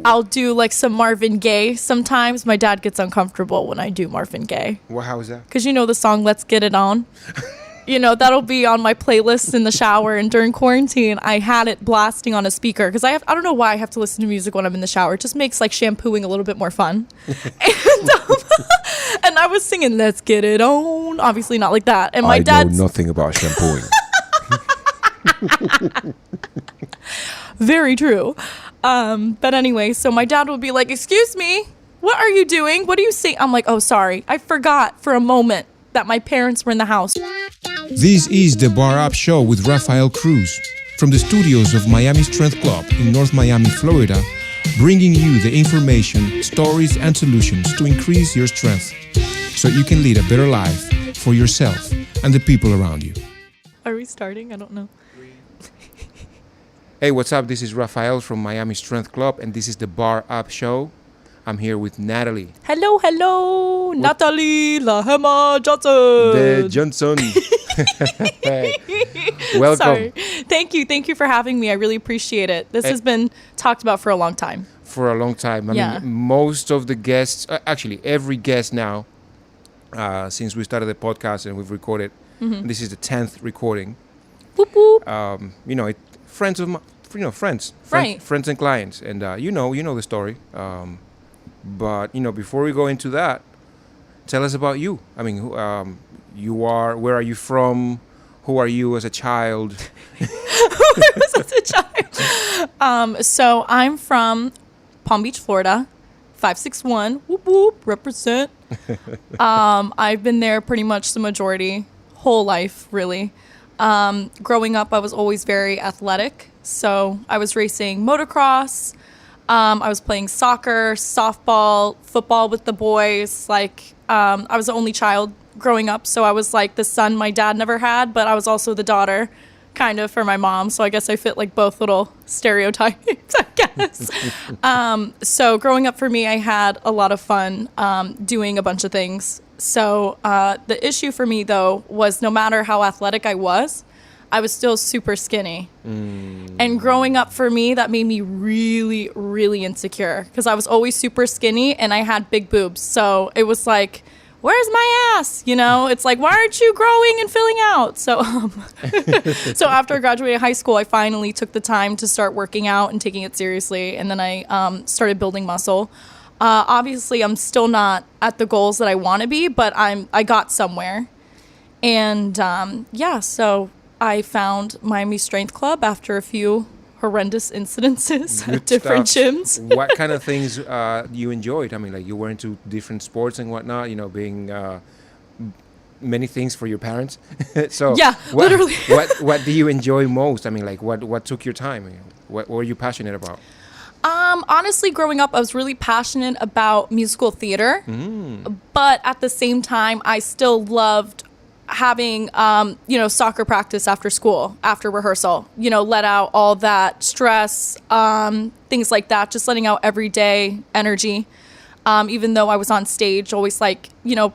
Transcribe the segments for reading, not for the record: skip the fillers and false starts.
I'll do like some Marvin Gaye sometimes. My dad gets uncomfortable when I do Marvin Gaye. Well, how is that? Because you know the song Let's Get It On? You know, that'll be on my playlist in the shower. And during quarantine, I had it blasting on a speaker. Because I don't know why I have to listen to music when I'm in the shower. It just makes like shampooing a little bit more fun. And I was singing Let's Get It On. Obviously not like that. And my dad know nothing about shampooing. Very true. But anyway, so my dad would be like, excuse me, what are you doing? What do you see? I'm like, oh, sorry. I forgot for a moment that my parents were in the house. This is the Bar Up Show with Rafael Cruz from the studios of Miami Strength Club in North Miami, Florida, bringing you the information, stories, and solutions to increase your strength so you can lead a better life for yourself and the people around you. Are we starting? I don't know. Hey, what's up? This is Rafael from Miami Strength Club, and this is the Bar Up Show. I'm here with Natalie. Hello. Natalie Johnson. The Johnson. Hey. Welcome. Sorry. Thank you for having me. I really appreciate it. This has been talked about for a long time. For a long time. I mean, most of the guests, actually every guest now, since we started the podcast and we've recorded, this is the 10th recording. Whoop, whoop. Friends of my, friends and clients, and you know the story. But before we go into that, tell us about you. I mean, who you are? Where are you from? Who are you as a child? So I'm from Palm Beach, Florida, 561. Whoop whoop, represent. I've been there pretty much the majority, whole life, really. Growing up, I was always very athletic. So I was racing motocross. I was playing soccer, softball, football with the boys. I was the only child growing up. So I was like the son my dad never had, but I was also the daughter kind of for my mom. So I guess I fit like both little stereotypes, I guess. So growing up for me, I had a lot of fun doing a bunch of things. So the issue for me, though, was no matter how athletic I was still super skinny. And growing up for me, that made me really, really insecure because I was always super skinny and I had big boobs. So it was like, where's my ass? It's like, why aren't you growing and filling out? So, so after I graduated high school, I finally took the time to start working out and taking it seriously. And then I started building muscle. Obviously, I'm still not at the goals that I want to be, but I got somewhere. And so I found Miami Strength Club after a few horrendous incidences at different gyms. What kind of things you enjoyed? I mean, like you were into different sports and whatnot, being many things for your parents. So yeah, literally. What do you enjoy most? I mean, like what took your time? What were you passionate about? Honestly, growing up, I was really passionate about musical theater, but at the same time, I still loved having, soccer practice after school, after rehearsal, let out all that stress, things like that, just letting out everyday energy. Even though I was on stage, always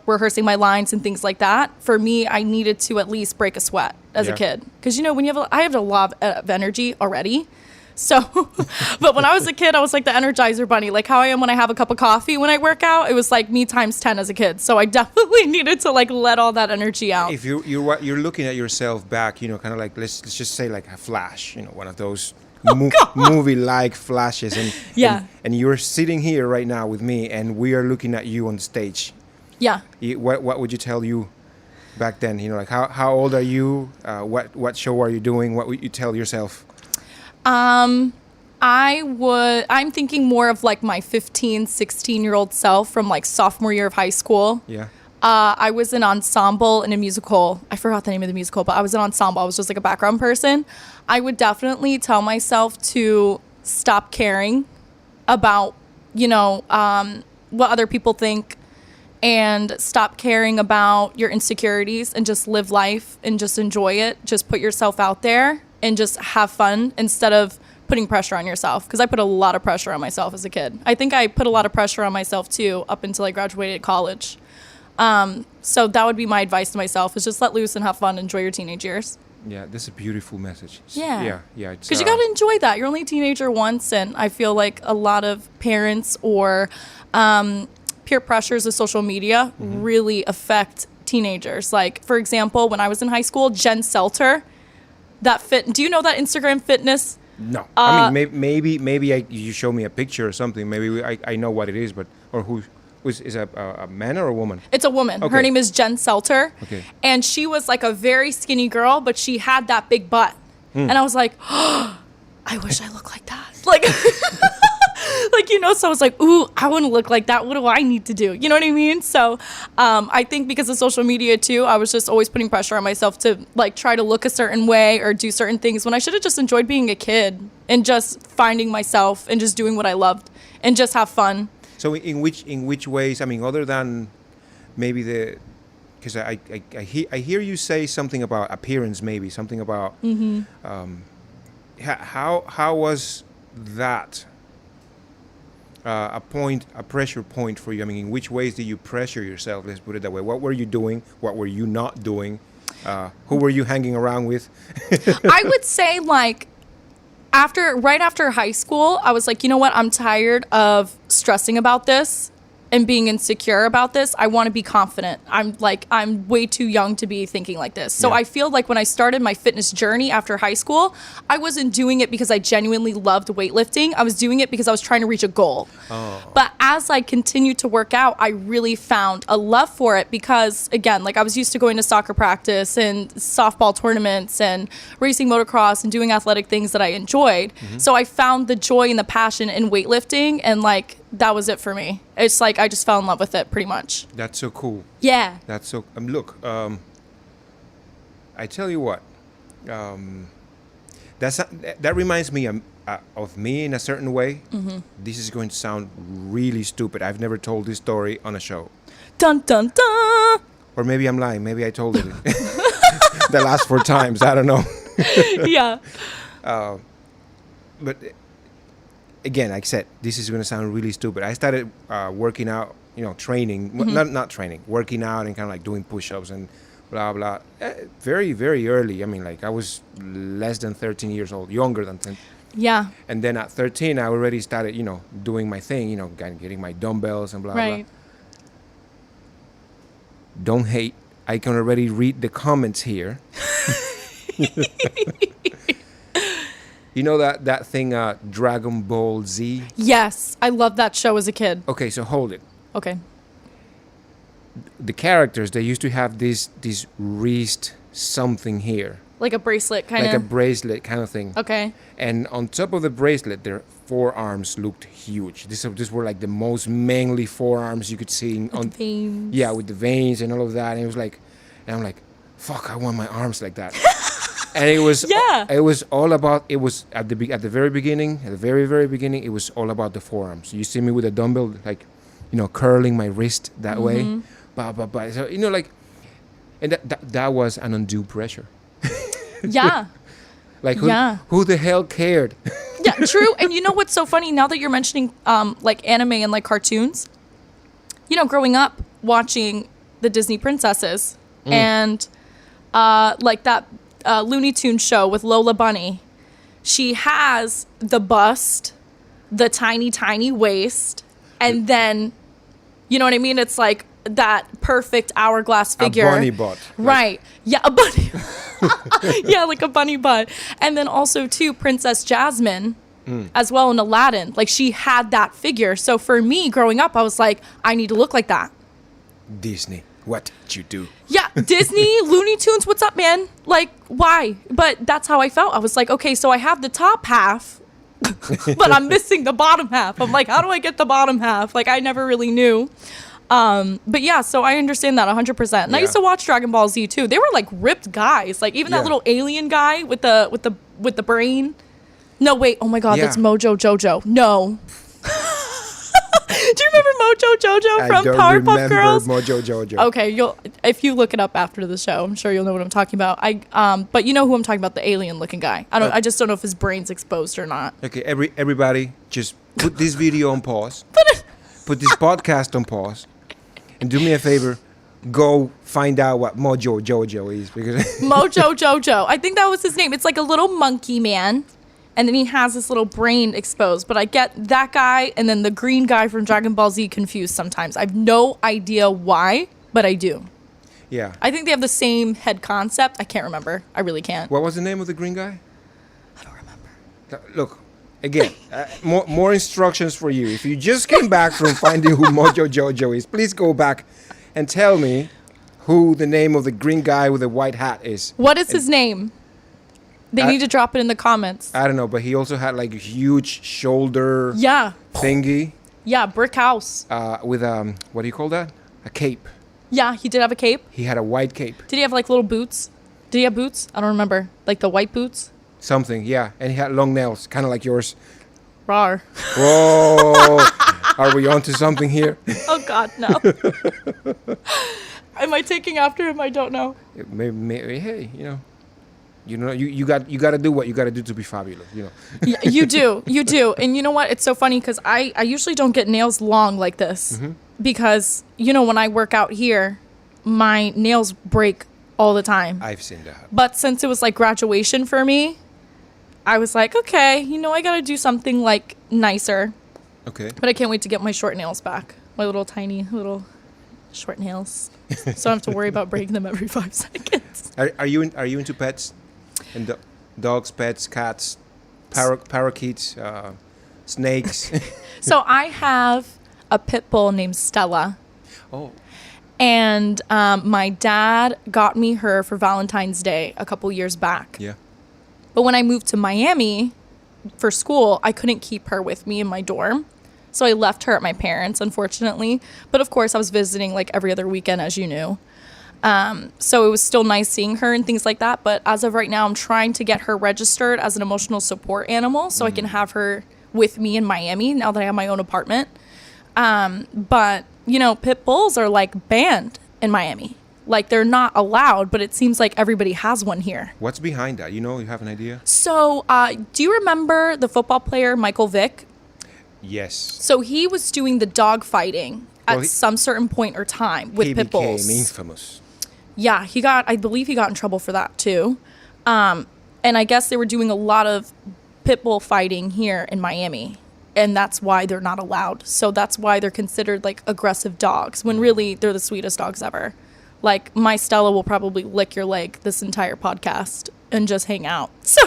rehearsing my lines and things like that. For me, I needed to at least break a sweat as a kid. Because, when I have a lot of energy already. So, but when I was a kid, I was like the Energizer Bunny, like how I am when I have a cup of coffee when I work out. It was like me times 10 as a kid. So I definitely needed to let all that energy out. If you're looking at yourself back, kind of like let's just say like a flash, one of those movie-like flashes, and you're sitting here right now with me, and we are looking at you on the stage. Yeah. What would you tell you back then? Like how old are you? What show are you doing? What would you tell yourself? I'm thinking more of like my 15, 16-year-old self from like sophomore year of high school. Yeah. I was an ensemble in a musical. I forgot the name of the musical, but I was an ensemble. I was just like a background person. I would definitely tell myself to stop caring about, what other people think, and stop caring about your insecurities and just live life and just enjoy it. Just put yourself out there and just have fun instead of putting pressure on yourself. Because I put a lot of pressure on myself as a kid. I think I put a lot of pressure on myself too up until I graduated college. So that would be my advice to myself, is just let loose and have fun, enjoy your teenage years. Yeah, that's a beautiful message. Yeah. Yeah. Because you got to enjoy that. You're only a teenager once, and I feel like a lot of parents or peer pressures of social media really affect teenagers. Like, for example, when I was in high school, Jen Selter, do you know that Instagram fitness? No, I mean maybe you show me a picture or something. Maybe I know what it is, but or who is a man or a woman? It's a woman. Okay. Her name is Jen Selter. Okay. And she was like a very skinny girl, but she had that big butt. And I was like, oh, I wish I looked like that. Like, so I was like, ooh, I want to look like that. What do I need to do? You know what I mean? So I think because of social media too, I was just always putting pressure on myself to like try to look a certain way or do certain things when I should have just enjoyed being a kid and just finding myself and just doing what I loved and just have fun. So in which ways? I mean, other than maybe because I hear you say something about appearance, maybe something about how was that a pressure point for you? I mean, in which ways did you pressure yourself? Let's put it that way. What were you doing? What were you not doing? Who were you hanging around with? I would say like right after high school, I was like, you know what? I'm tired of stressing about this and being insecure about this. I want to be confident. I'm way too young to be thinking like this. So Yeah. I feel like when I started my fitness journey after high school, I wasn't doing it because I genuinely loved weightlifting. I was doing it because I was trying to reach a goal. Oh. But as I continued to work out, I really found a love for it because, again, like I was used to going to soccer practice and softball tournaments and racing motocross and doing athletic things that I enjoyed. So I found the joy and the passion in weightlifting, and like that was it for me. It's like I just fell in love with it pretty much. That's so cool. Yeah. That's so. Look, I tell you what. That reminds me of me in a certain way. This is going to sound really stupid. I've never told this story on a show. Dun dun dun. Or maybe I'm lying. Maybe I told it the last 4 times. I don't know. Yeah. But again, like I said, this is going to sound really stupid. I started working out, training, not training, working out and kind of like doing push-ups and blah, blah. Very, very early. I mean, like I was less than 13 years old, younger than 10. Yeah. And then at 13, I already started, doing my thing, getting my dumbbells and blah, Right. blah. Don't hate. I can already read the comments here. You know that thing, Dragon Ball Z? Yes. I loved that show as a kid. Okay, so hold it. Okay. The characters, they used to have this wrist something here. Like a bracelet kind Like a of. bracelet kind of thing. Okay. And on top of the bracelet, their forearms looked huge. These were like the most manly forearms you could see. Veins. Yeah, with the veins and all of that. And it was like, and I'm like, fuck, I want my arms like that. And it was, Yeah. it was all about, it was at the very beginning, it was all about the forearms. You see me with a dumbbell, like, curling my wrist that way. But so, like, and that was an undue pressure. Yeah. Like, Yeah. who the hell cared? Yeah, true. And you know what's so funny now that you're mentioning like anime and like cartoons? Growing up watching the Disney princesses and like that Looney Tunes show with Lola Bunny, she has the bust, the tiny, tiny waist, and then, you know what I mean? It's like that perfect hourglass figure. A bunny butt. Right. Yeah, a bunny. Yeah, like a bunny butt. And then also, too, Princess Jasmine, as well in Aladdin. Like, she had that figure. So for me, growing up, I was like, I need to look like that. Disney, what did you do? Yeah, Disney, Looney Tunes, what's up, man? Like, why? But that's how I felt. I was like, okay, so I have the top half, but I'm missing the bottom half. I'm like, how do I get the bottom half? Like, I never really knew. But yeah, so I understand that 100%. And I used to watch Dragon Ball Z too. They were like ripped guys. Like even that little alien guy with the brain. No, wait. Oh my God, that's Mojo Jojo. No. Do you remember Mojo Jojo from Powerpuff Girls? Mojo Jojo. Okay, if you look it up after the show, I'm sure you'll know what I'm talking about. But you know who I'm talking about, the alien looking guy. I just don't know if his brain's exposed or not. Okay, everybody just put this video on pause. Put this podcast on pause. And do me a favor, go find out what Mojo Jojo is because Mojo Jojo. I think that was his name. It's like a little monkey man. And then he has this little brain exposed. But I get that guy and then the green guy from Dragon Ball Z confused sometimes. I have no idea why, but I do. yeah. I think they have the same head concept. I can't remember. I really can't. What was the name of the green guy? I don't remember. Look, again, more instructions for you. If you just came back from finding who Mojo Jojo is, please go back and tell me who the name of the green guy with the white hat is. What is his name? They need to drop it in the comments. I don't know, but he also had like a huge shoulder Yeah. thingy Yeah, brick house. with what do you call that? A cape. Yeah, he did have a cape. He had a white cape. Did he have like little boots? Did he have boots? I don't remember. Like the white boots? Something, yeah. And he had long nails, kind of like yours. Rawr. Whoa. Are we on to something here? Oh, God, no. Am I taking after him? I don't know. Maybe, hey, you got to do what you got to do to be fabulous, Yeah, you do. And you know what? It's so funny because I usually don't get nails long like this because, when I work out here, my nails break all the time. I've seen that. But since it was like graduation for me, I was like, okay, I got to do something like nicer. Okay. But I can't wait to get my short nails back. My little tiny little short nails. So I don't have to worry about breaking them every 5 seconds. Are you into pets? And dogs, pets, cats, parakeets, snakes? So I have a pit bull named Stella. Oh. And my dad got me her for Valentine's Day a couple years back. Yeah. But when I moved to Miami for school, I couldn't keep her with me in my dorm. So I left her at my parents', unfortunately. But of course, I was visiting like every other weekend, as you knew. So it was still nice seeing her and things like that. But as of right now, I'm trying to get her registered as an emotional support animal so I can have her with me in Miami now that I have my own apartment. But, pit bulls are like banned in Miami. Like they're not allowed, but it seems like everybody has one here. What's behind that? You have an idea? So do you remember the football player Michael Vick? Yes. So he was doing the dog fighting at some certain point or time with pit bulls. He became infamous. Yeah, I believe he got in trouble for that too. And I guess they were doing a lot of pit bull fighting here in Miami. And that's why they're not allowed. So that's why they're considered like aggressive dogs when really they're the sweetest dogs ever. Like my Stella will probably lick your leg this entire podcast and just hang out. So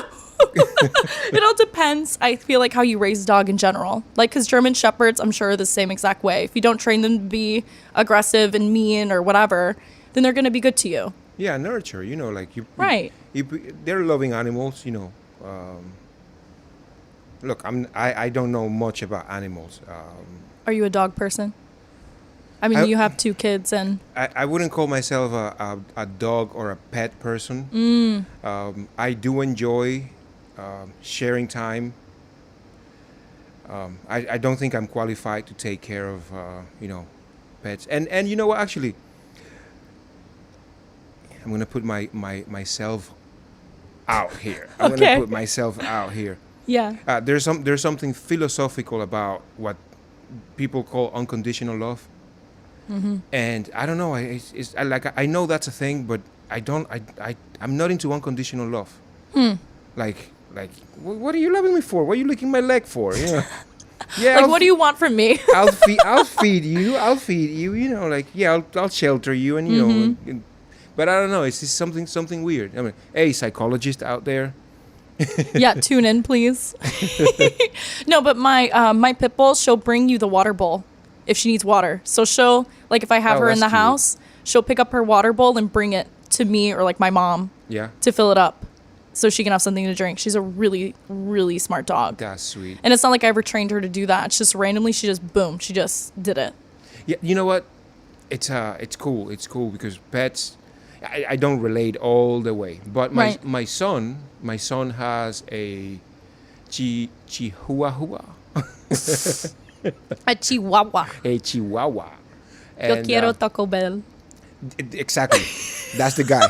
it all depends, I feel like, how you raise a dog in general. Like, because German Shepherds, I'm sure, are the same exact way. If you don't train them to be aggressive and mean or whatever, then they're going to be good to you. Yeah, nurture, like you. Right. They're loving animals, Look, I don't know much about animals. Are you a dog person? I mean, you have 2 kids and... I wouldn't call myself a dog or a pet person. I do enjoy sharing time. I don't think I'm qualified to take care of, pets. And you know what, actually, I'm going to put myself out here. I'm going to put myself out here. Yeah. There's something philosophical about what people call unconditional love. And I don't know. I know that's a thing, but I'm not into unconditional love. Like, what are you loving me for? What are you licking my leg for? Yeah. Like, what do you want from me? I'll feed you. I'll shelter you, and but I don't know. It's just something weird. I mean, hey, psychologist out there. Yeah, tune in, please. No, but my pit bull, she'll bring you the water bowl if she needs water. So she'll, like, if I have her in the house, she'll pick up her water bowl and bring it to me or like my mom. Yeah. To fill it up so she can have something to drink. She's a really, really smart dog. That's sweet. And it's not like I ever trained her to do that. It's just randomly, she just did it. Yeah, you know what? It's cool. It's cool because pets, I don't relate all the way. But my son has a chihuahua. A chihuahua. A chihuahua. Yo quiero Taco Bell. Exactly. That's the guy.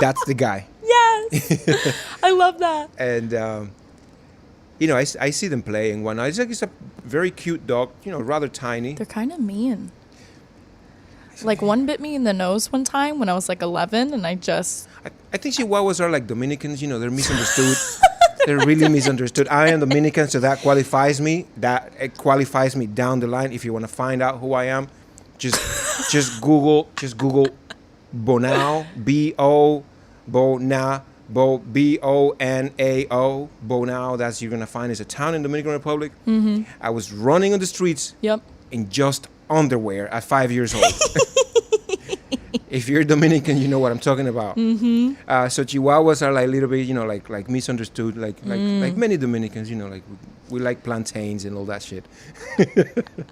That's the guy. Yes. I love that. And, I see them playing one night. It's a very cute dog, rather tiny. They're kind of mean. Like one bit me in the nose one time when I was like 11, and I think Chihuahuas are like Dominicans. You know, they're misunderstood. They're really misunderstood. I am Dominican, so that qualifies me. It qualifies me down the line. If you want to find out who I am, just Google Bonao, Bonao, Bonao. That's you're gonna find is a town in Dominican Republic. Mm-hmm. I was running on the streets. Yep. In just underwear at 5 years old. If you're Dominican, you know what I'm talking about. Mm-hmm. So Chihuahuas are like a little bit, you know, like misunderstood, like many Dominicans, you know, like we like plantains and all that shit.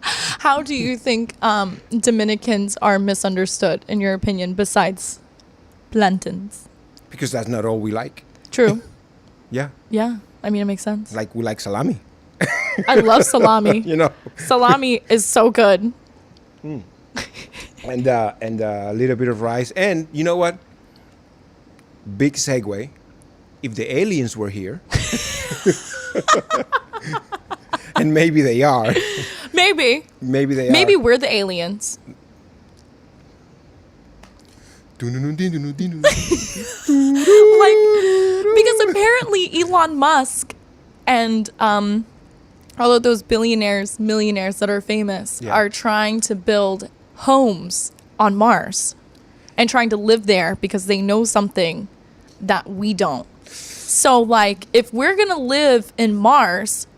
How do you think Dominicans are misunderstood, in your opinion, besides plantains? Because that's not all we like. True. Yeah. Yeah. I mean, it makes sense. Like we like salami. I love salami. You know. Salami is so good. Mm. And a little bit of rice. And you know what? Big segue. If the aliens were here, and maybe they are. Maybe they are. Maybe we're the aliens. Like, because apparently Elon Musk and all of those billionaires, millionaires that are famous are trying to build homes on Mars and trying to live there because they know something that we don't. So, like, if we're going to live in Mars,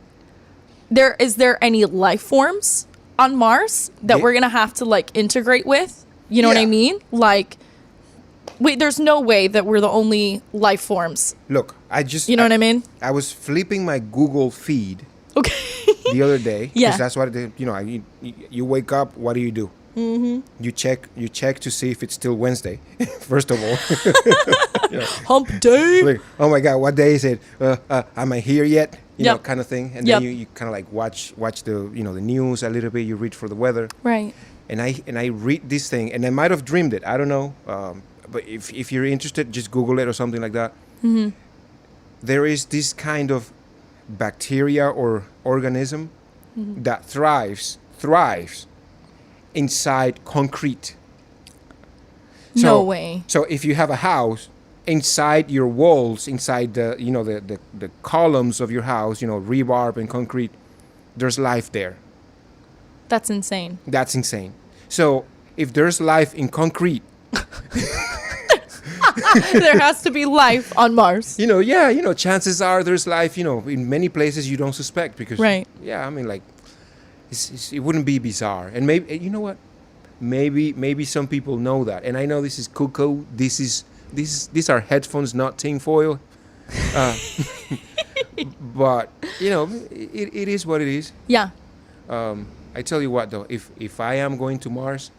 is there any life forms on Mars that we're going to have to, like, integrate with? You know what I mean? Like, wait, there's no way that we're the only life forms. Look, You know what I mean? I was flipping my Google feed the other day. Yeah. Because that's what, you wake up, what do you do? Mm-hmm. You check to see if it's still Wednesday, first of all. Hump day. Like, oh my God, what day is it? Am I here yet? You know, kind of thing. And then you kind of like watch the the news a little bit. You read for the weather. Right. And I read this thing, and I might have dreamed it. I don't know. But if you're interested, just Google it or something like that. Mm-hmm. There is this kind of bacteria or organism that thrives inside concrete. No way. So if you have a house, inside your walls, inside the the columns of your house, rebarb and concrete, there's life there. That's insane. That's insane. So if there's life in concrete, there has to be life on Mars. Chances are there's life, in many places you don't suspect because, I mean, like, it wouldn't be bizarre. And maybe, you know what? Maybe some people know that. And I know this is cuckoo. These are headphones, not tinfoil. But, it is what it is. Yeah. I tell you what, though, if I am going to Mars,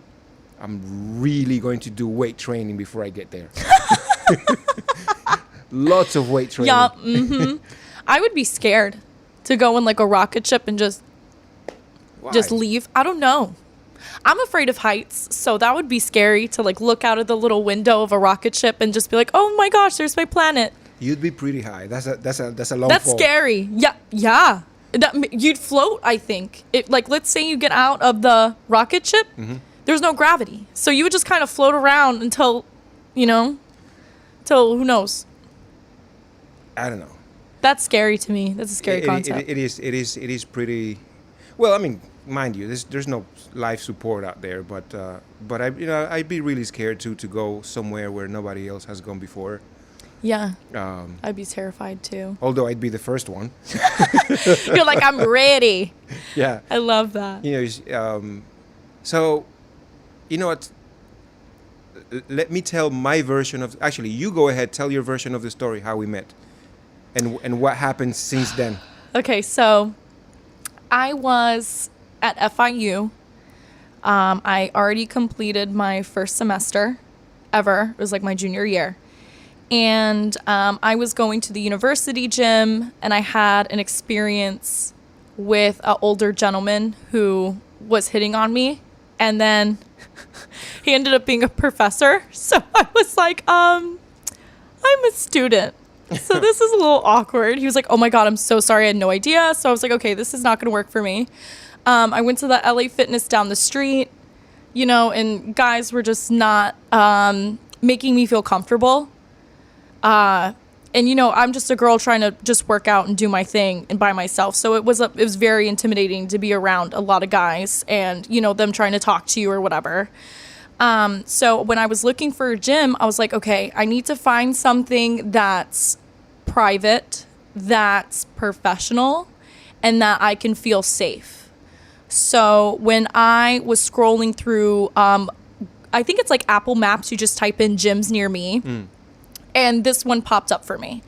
I'm really going to do weight training before I get there. Lots of weight training. Yeah. Mm-hmm. I would be scared to go in like a rocket ship and just leave. I don't know. I'm afraid of heights, so that would be scary to like look out of the little window of a rocket ship and just be like, "Oh my gosh, there's my planet." You'd be pretty high. That's a long That's fall. scary. Yeah. You'd float, I think. Let's say you get out of the rocket ship. Mm-hmm. There's no gravity. So you would just kind of float around until who knows? I don't know. That's scary to me. That's a scary concept. It is pretty. Well, I mean, mind you, there's no life support out there, but I'd be really scared to go somewhere where nobody else has gone before. Yeah. I'd be terrified too. Although I'd be the first one. You're like, I'm ready. Yeah. I love that. So, you know what? Let me tell my version of. Actually, you go ahead. Tell your version of the story, how we met, and what happened since then. Okay, so I was at FIU. I already completed my first semester ever. It was like my junior year. And I was going to the university gym, and I had an experience with an older gentleman who was hitting on me. And then he ended up being a professor. So I was like, I'm a student. So this is a little awkward. He was like, oh my God, I'm so sorry. I had no idea. So I was like, okay, this is not going to work for me. I went to the LA Fitness down the street, and guys were just not making me feel comfortable. And I'm just a girl trying to just work out and do my thing and by myself. So it was very intimidating to be around a lot of guys and, them trying to talk to you or whatever. So when I was looking for a gym, I was like, okay, I need to find something that's private, that's professional, and that I can feel safe. So when I was scrolling through, I think it's like Apple Maps, you just type in gyms near me. And this one popped up for me.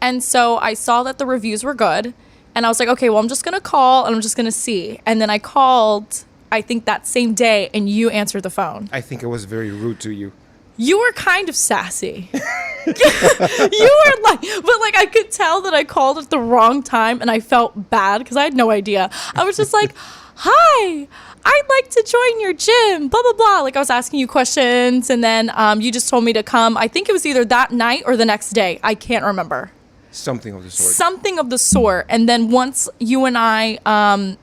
And so I saw that the reviews were good. And I was like, okay, well, I'm just going to call and I'm just going to see. And then I called, I think that same day, and you answered the phone. I think I was very rude to you. You were kind of sassy. You were but I could tell that I called at the wrong time and I felt bad because I had no idea. I was just like, hi, I'd like to join your gym, blah, blah, blah. I was asking you questions, and then you just told me to come. I think it was either that night or the next day. I can't remember. Something of the sort. And then once you and I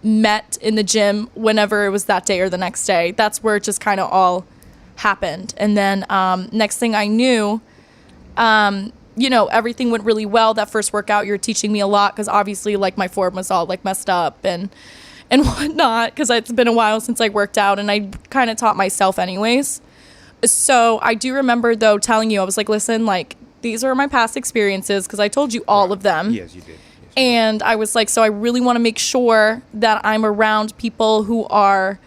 met in the gym, whenever it was that day or the next day, that's where it just kind of all happened. And then next thing I knew, everything went really well. That first workout, you were teaching me a lot because obviously my form was all messed up and whatnot, because it's been a while since I worked out, and I kind of taught myself anyways. So I do remember, though, telling you, I was like, listen, these are my past experiences, because I told you all of them. Yes, you did. Yes, and I was like, so I really want to make sure that I'm around people who are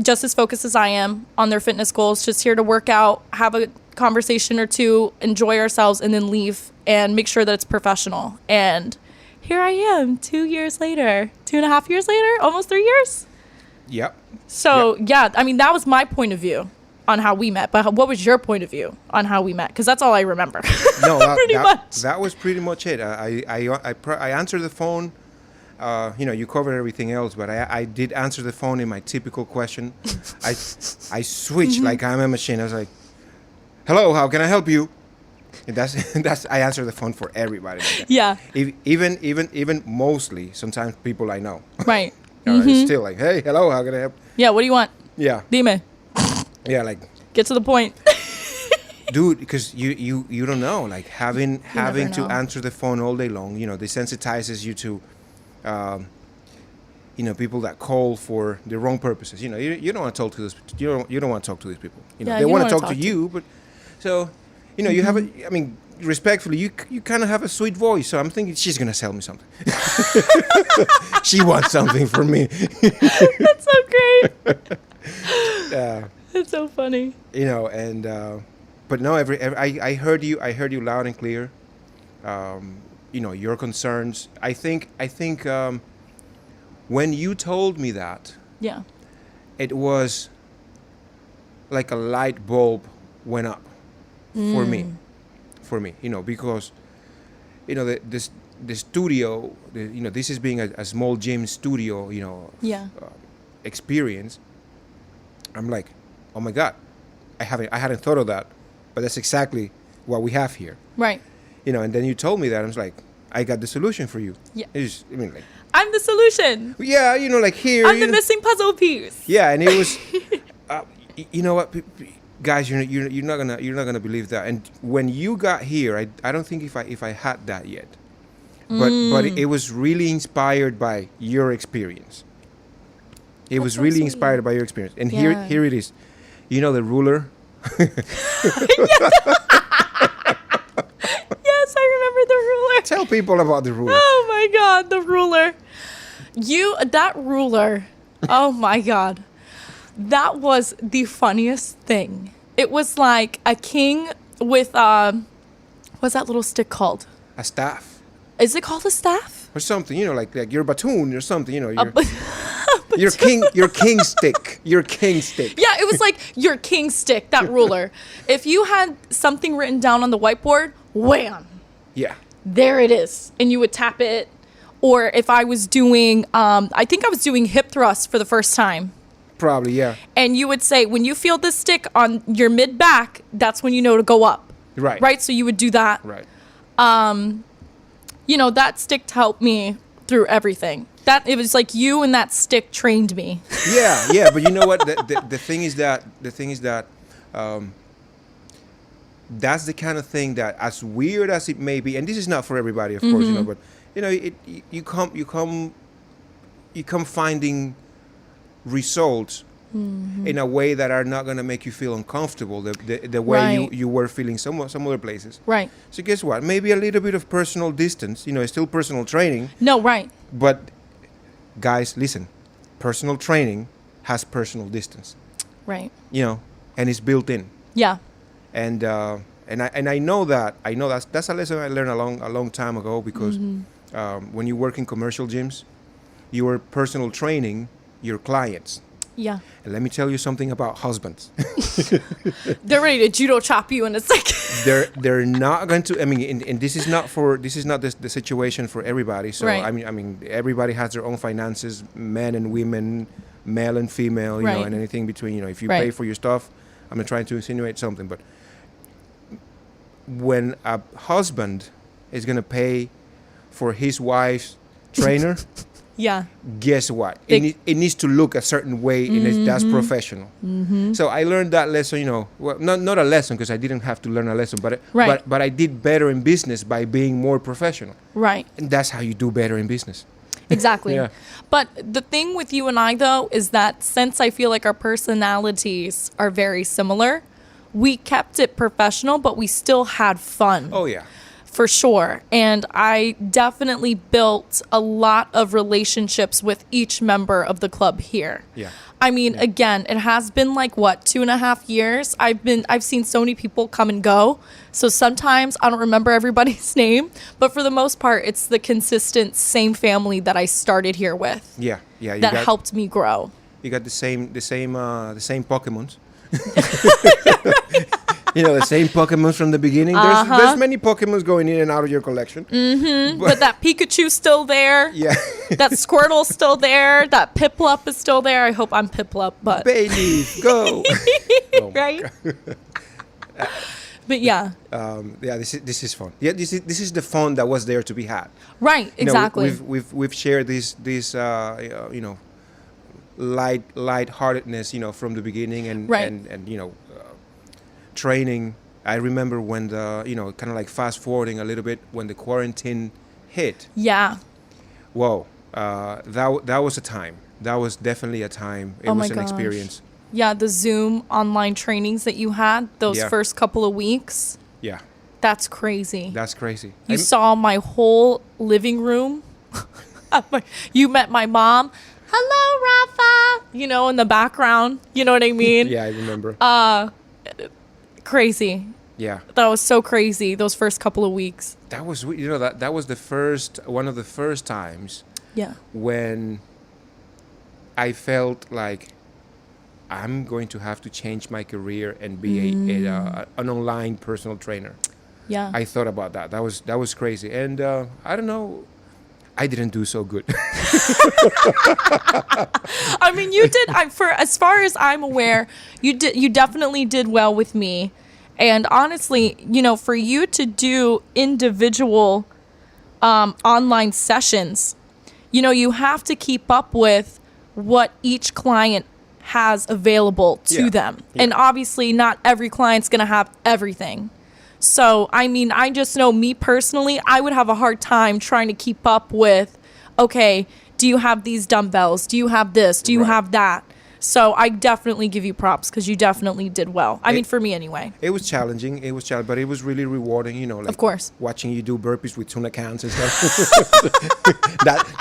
just as focused as I am on their fitness goals, just here to work out, have a conversation or two, enjoy ourselves, and then leave, and make sure that it's professional. And here I am 2 years later, 2.5 years later, almost 3 years. Yep. So, yeah, I mean, that was my point of view on how we met. But what was your point of view on how we met? Because that's all I remember. No, much. That was pretty much it. I answered the phone. You covered everything else, but I did answer the phone in my typical question. I switched like I'm a machine. I was like, hello, how can I help you? And that's I answer the phone for everybody. Yeah. Even mostly sometimes people I know. Right. It's still like, hey, hello, how can I help? Yeah. What do you want? Yeah. Dime. Yeah, get to the point. Dude, because you don't know, having to answer the phone all day long, desensitizes you to, people that call for the wrong purposes. You don't want to talk to this. You don't want to talk to these people. They want to talk to you, but so. You have respectfully, you kind of have a sweet voice, so I'm thinking she's going to sell me something. She wants something from me. That's so great. It's so funny. But no, I heard you loud and clear. Your concerns. I think when you told me that, yeah, it was like a light bulb went up. For me, because, the studio, this is being a small gym studio, experience. I'm like, oh my God, I hadn't thought of that, but that's exactly what we have here. Right. And then you told me that, I was like, I got the solution for you. Yeah. I'm the solution. Yeah, here. I'm the missing puzzle piece. Yeah, and it was, you know what, guys, you're not gonna believe that. And when you got here, I don't think if I had that yet, but it was really inspired by your experience. It was really inspired by your experience, and here it is. The ruler. Yes, I remember the ruler. Tell people about the ruler. Oh my God, the ruler. That ruler. Oh my God. That was the funniest thing. It was like a king with, what's that little stick called? A staff. Is it called a staff? Or something, like your batoon or something, your king stick. Your king stick. Yeah, it was like your king stick, that ruler. If you had something written down on the whiteboard, wham. Yeah. There it is. And you would tap it. Or if I was doing, I think I was doing hip thrusts for the first time. Probably, yeah. And you would say, when you feel this stick on your mid-back, that's when you know to go up. Right. Right? So you would do that. Right. That stick helped me through everything. That it was like you and that stick trained me. Yeah, but you know what? The thing is that that's the kind of thing that, as weird as it may be, and this is not for everybody, of course, but you come finding results in a way that are not going to make you feel uncomfortable the way you were feeling some other places. Right. So guess what? Maybe a little bit of personal distance. It's still personal training. No, right. But guys, listen, personal training has personal distance. Right. And it's built in. Yeah. And I know that's a lesson I learned a long time ago, because when you work in commercial gyms, you are personal training your clients. Yeah. And let me tell you something about husbands. They're ready to judo chop you in a second. They're not going to. I mean, and this is not the situation for everybody. So right. I mean, everybody has their own finances, men and women, male and female, right. and anything between. If you right. pay for your stuff, I'm not trying to insinuate something, but when a husband is going to pay for his wife's trainer, yeah, guess what? It needs to look a certain way, and that's professional. So I learned that lesson, well, not a lesson, because I didn't have to learn a lesson, but I did better in business by being more professional. Right. And that's how you do better in business. Exactly. Yeah. But the thing with you and I, though, is that since I feel like our personalities are very similar, we kept it professional, but we still had fun. Oh, yeah. For sure. And I definitely built a lot of relationships with each member of the club here. Yeah. I mean, again, it has been like, 2.5 years? I've seen so many people come and go. So sometimes I don't remember everybody's name, but for the most part, it's the consistent same family that I started here with. Yeah. That helped me grow. You got the same Pokemons. The same Pokemons from the beginning. There's many Pokemons going in and out of your collection. But that Pikachu's still there. Yeah. That Squirtle's still there. That Piplup is still there. I hope I'm Piplup, but Bailey, go. right? But yeah. This is fun. Yeah, this is the fun that was there to be had. Right, exactly. We've shared this lightheartedness, from the beginning, and right. and training. I remember when the kind of like fast forwarding a little bit, when the quarantine hit. Yeah. Whoa, that was a time. That was definitely a time. It was an experience. Yeah, the Zoom online trainings that you had those first couple of weeks. Yeah. That's crazy. That's crazy. You saw my whole living room. You met my mom. Hello, Rafa. In the background. You know what I mean? Yeah, I remember. Crazy. Yeah. That was so crazy, those first couple of weeks. That was, that was one of the first times. Yeah. When I felt like I'm going to have to change my career and be an online personal trainer. Yeah. I thought about that. That was crazy. And I don't know, I didn't do so good. I mean, you did. For as far as I'm aware, you definitely did well with me. And honestly, for you to do individual online sessions, you have to keep up with what each client has available to them. Yeah. And obviously, not every client's going to have everything. So, I mean, I just know me personally, I would have a hard time trying to keep up with, okay, do you have these dumbbells? Do you have this? Do you have that? So I definitely give you props because you definitely did well. I mean, for me anyway. It was challenging. But it was really rewarding, like, of course, watching you do burpees with tuna cans and stuff.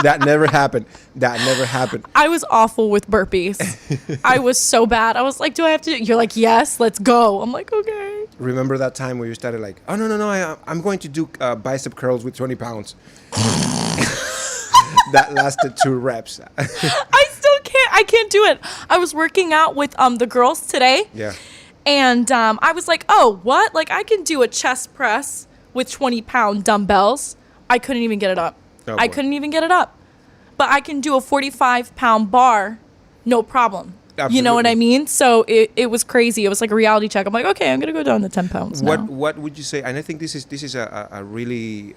that never happened. That never happened. I was awful with burpees. I was so bad. I was like, do I have to? You're like, yes, let's go. I'm like, okay. Remember that time where you started like, oh, no, I'm going to do bicep curls with 20 pounds. That lasted 2 reps. I can't do it. I was working out with the girls today. Yeah. And I was like, oh, what? Like, I can do a chest press with 20-pound dumbbells. I couldn't even get it up. Oh, I couldn't even get it up. But I can do a 45-pound bar, no problem. Absolutely. You know what I mean? So it was crazy. It was like a reality check. I'm like, okay, I'm going to go down to 10 pounds now. What would you say? And I think this is a really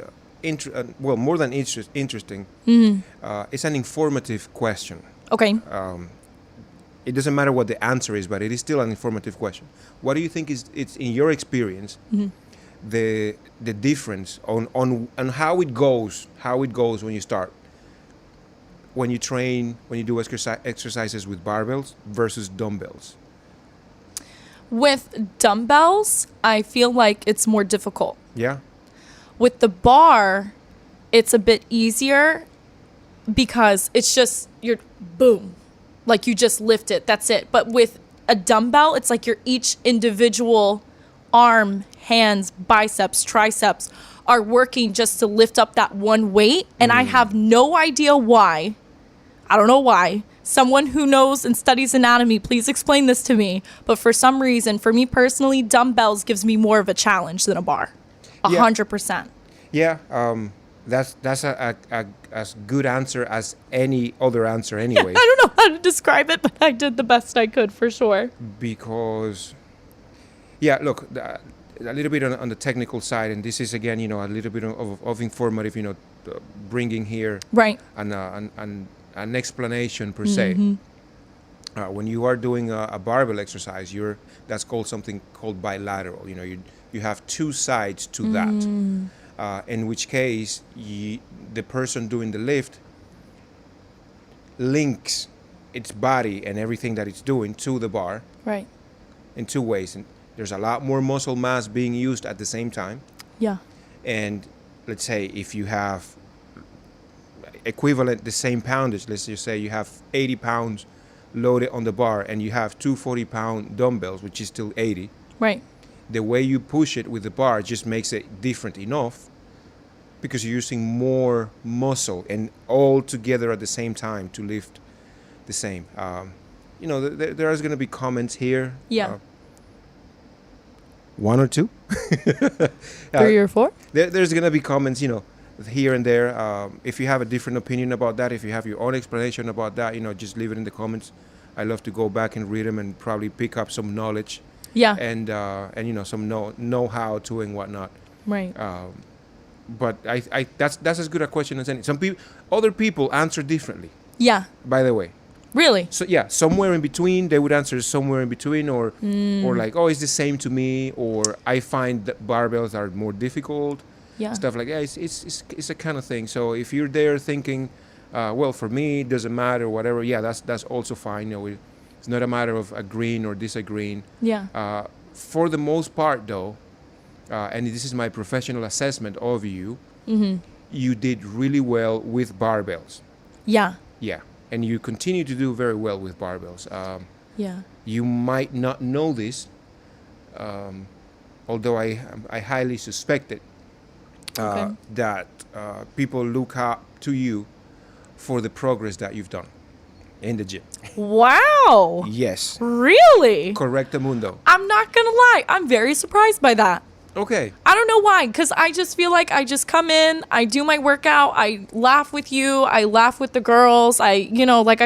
more than interesting. It's an informative question. Okay. It doesn't matter what the answer is, but it is still an informative question. What do you think it's in your experience the difference on how it goes when you start, when you train, when you do exercises with barbells versus dumbbells? With dumbbells, I feel like it's more difficult. Yeah. With the bar, it's a bit easier because it's just you're boom. Like you just lift it, that's it. But with a dumbbell, it's like each individual arm, hands, biceps, triceps are working just to lift up that one weight. And I have no idea why. I don't know why. Someone who knows and studies anatomy, please explain this to me. But for some reason, for me personally, dumbbells gives me more of a challenge than a bar. 100%. Yeah. That's a as good answer as any other answer anyway. I don't know how to describe it, but I did the best I could for sure. Because, look, a little bit on the technical side, and this is again, a little bit of informative, bringing here right an explanation per se. When you are doing a barbell exercise, that's called something called bilateral. You have two sides to that. In which case, the person doing the lift links its body and everything that it's doing to the bar, right, in two ways. And there's a lot more muscle mass being used at the same time. Yeah. And let's say if you have equivalent, the same poundage, let's just say you have 80 pounds loaded on the bar and you have two 40-pound dumbbells, which is still 80. Right. The way you push it with the bar just makes it different enough because you're using more muscle and all together at the same time to lift the same. There is going to be comments here. Yeah. One or two? 3 or 4? There's going to be comments, here and there. If you have a different opinion about that, if you have your own explanation about that, just leave it in the comments. I love to go back and read them and probably pick up some knowledge. Yeah. And some know-how to and whatnot. Right. But I that's as good a question as any. Other people answer differently. Yeah. By the way. Really? So somewhere in between, they would answer somewhere in between, or like, oh, it's the same to me, or I find that barbells are more difficult. Yeah. Stuff like that. It's a kind of thing. So if you're there thinking, well, for me, it doesn't matter, whatever. Yeah, that's also fine. It's not a matter of agreeing or disagreeing. Yeah. For the most part, though, and this is my professional assessment of you, you did really well with barbells. Yeah. Yeah. And you continue to do very well with barbells. Yeah. You might not know this, although I highly suspect it, that people look up to you for the progress that you've done in the gym. Wow. Yes. Really? Correctamundo. I'm not going to lie. I'm very surprised by that. Okay. I don't know why, because I just feel like I just come in, I do my workout, I laugh with you, I laugh with the girls, I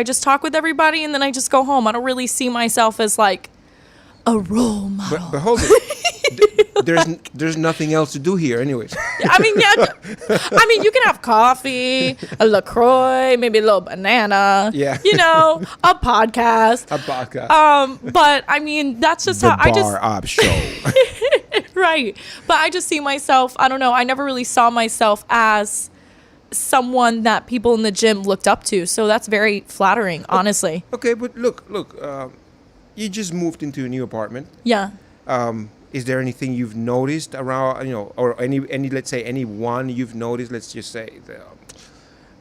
just talk with everybody, and then I just go home. I don't really see myself as like a role model. But hold it. There's nothing else to do here anyways. I mean, you can have coffee, a LaCroix, maybe a little banana. Yeah. A podcast. But I mean, that's just how I just... The Bar Up Show. Right. But I just see myself, I don't know, I never really saw myself as someone that people in the gym looked up to. So that's very flattering, honestly. Okay, but look, you just moved into a new apartment. Yeah. Is there anything you've noticed around, or any let's say anyone you've noticed, let's just say,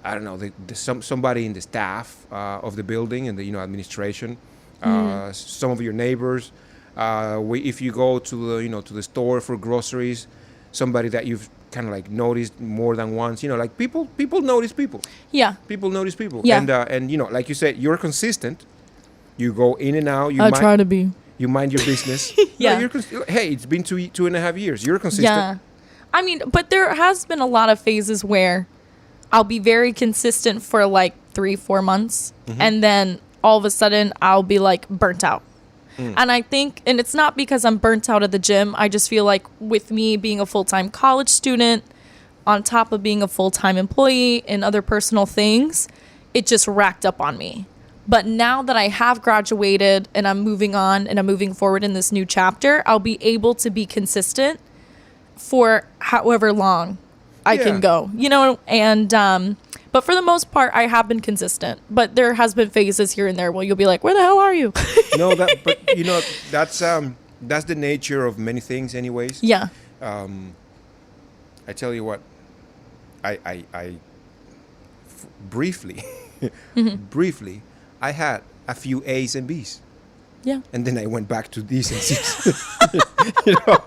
I don't know, somebody in the staff of the building and the administration, some of your neighbors, if you go to the store for groceries, somebody that you've kind of like noticed more than once, like people notice people. Yeah. People notice people. Yeah. And like you said, you're consistent. You go in and out. I try to be. You mind your business. Yeah. Hey, it's been 2.5 years. You're consistent. Yeah. I mean, but there has been a lot of phases where I'll be very consistent for like 3-4 months. And then all of a sudden I'll be like burnt out. And I think, and it's not because I'm burnt out at the gym. I just feel like with me being a full-time college student, on top of being a full-time employee and other personal things, it just racked up on me. But now that I have graduated and I'm moving on and I'm moving forward in this new chapter, I'll be able to be consistent for however long I can go, you know, and, but for the most part, I have been consistent, but there has been phases here and there where you'll be like, where the hell are you? No, but you know, that's the nature of many things anyways. Yeah. I tell you what, briefly, I had a few A's and B's. Yeah. And then I went back to D's and C's. You know?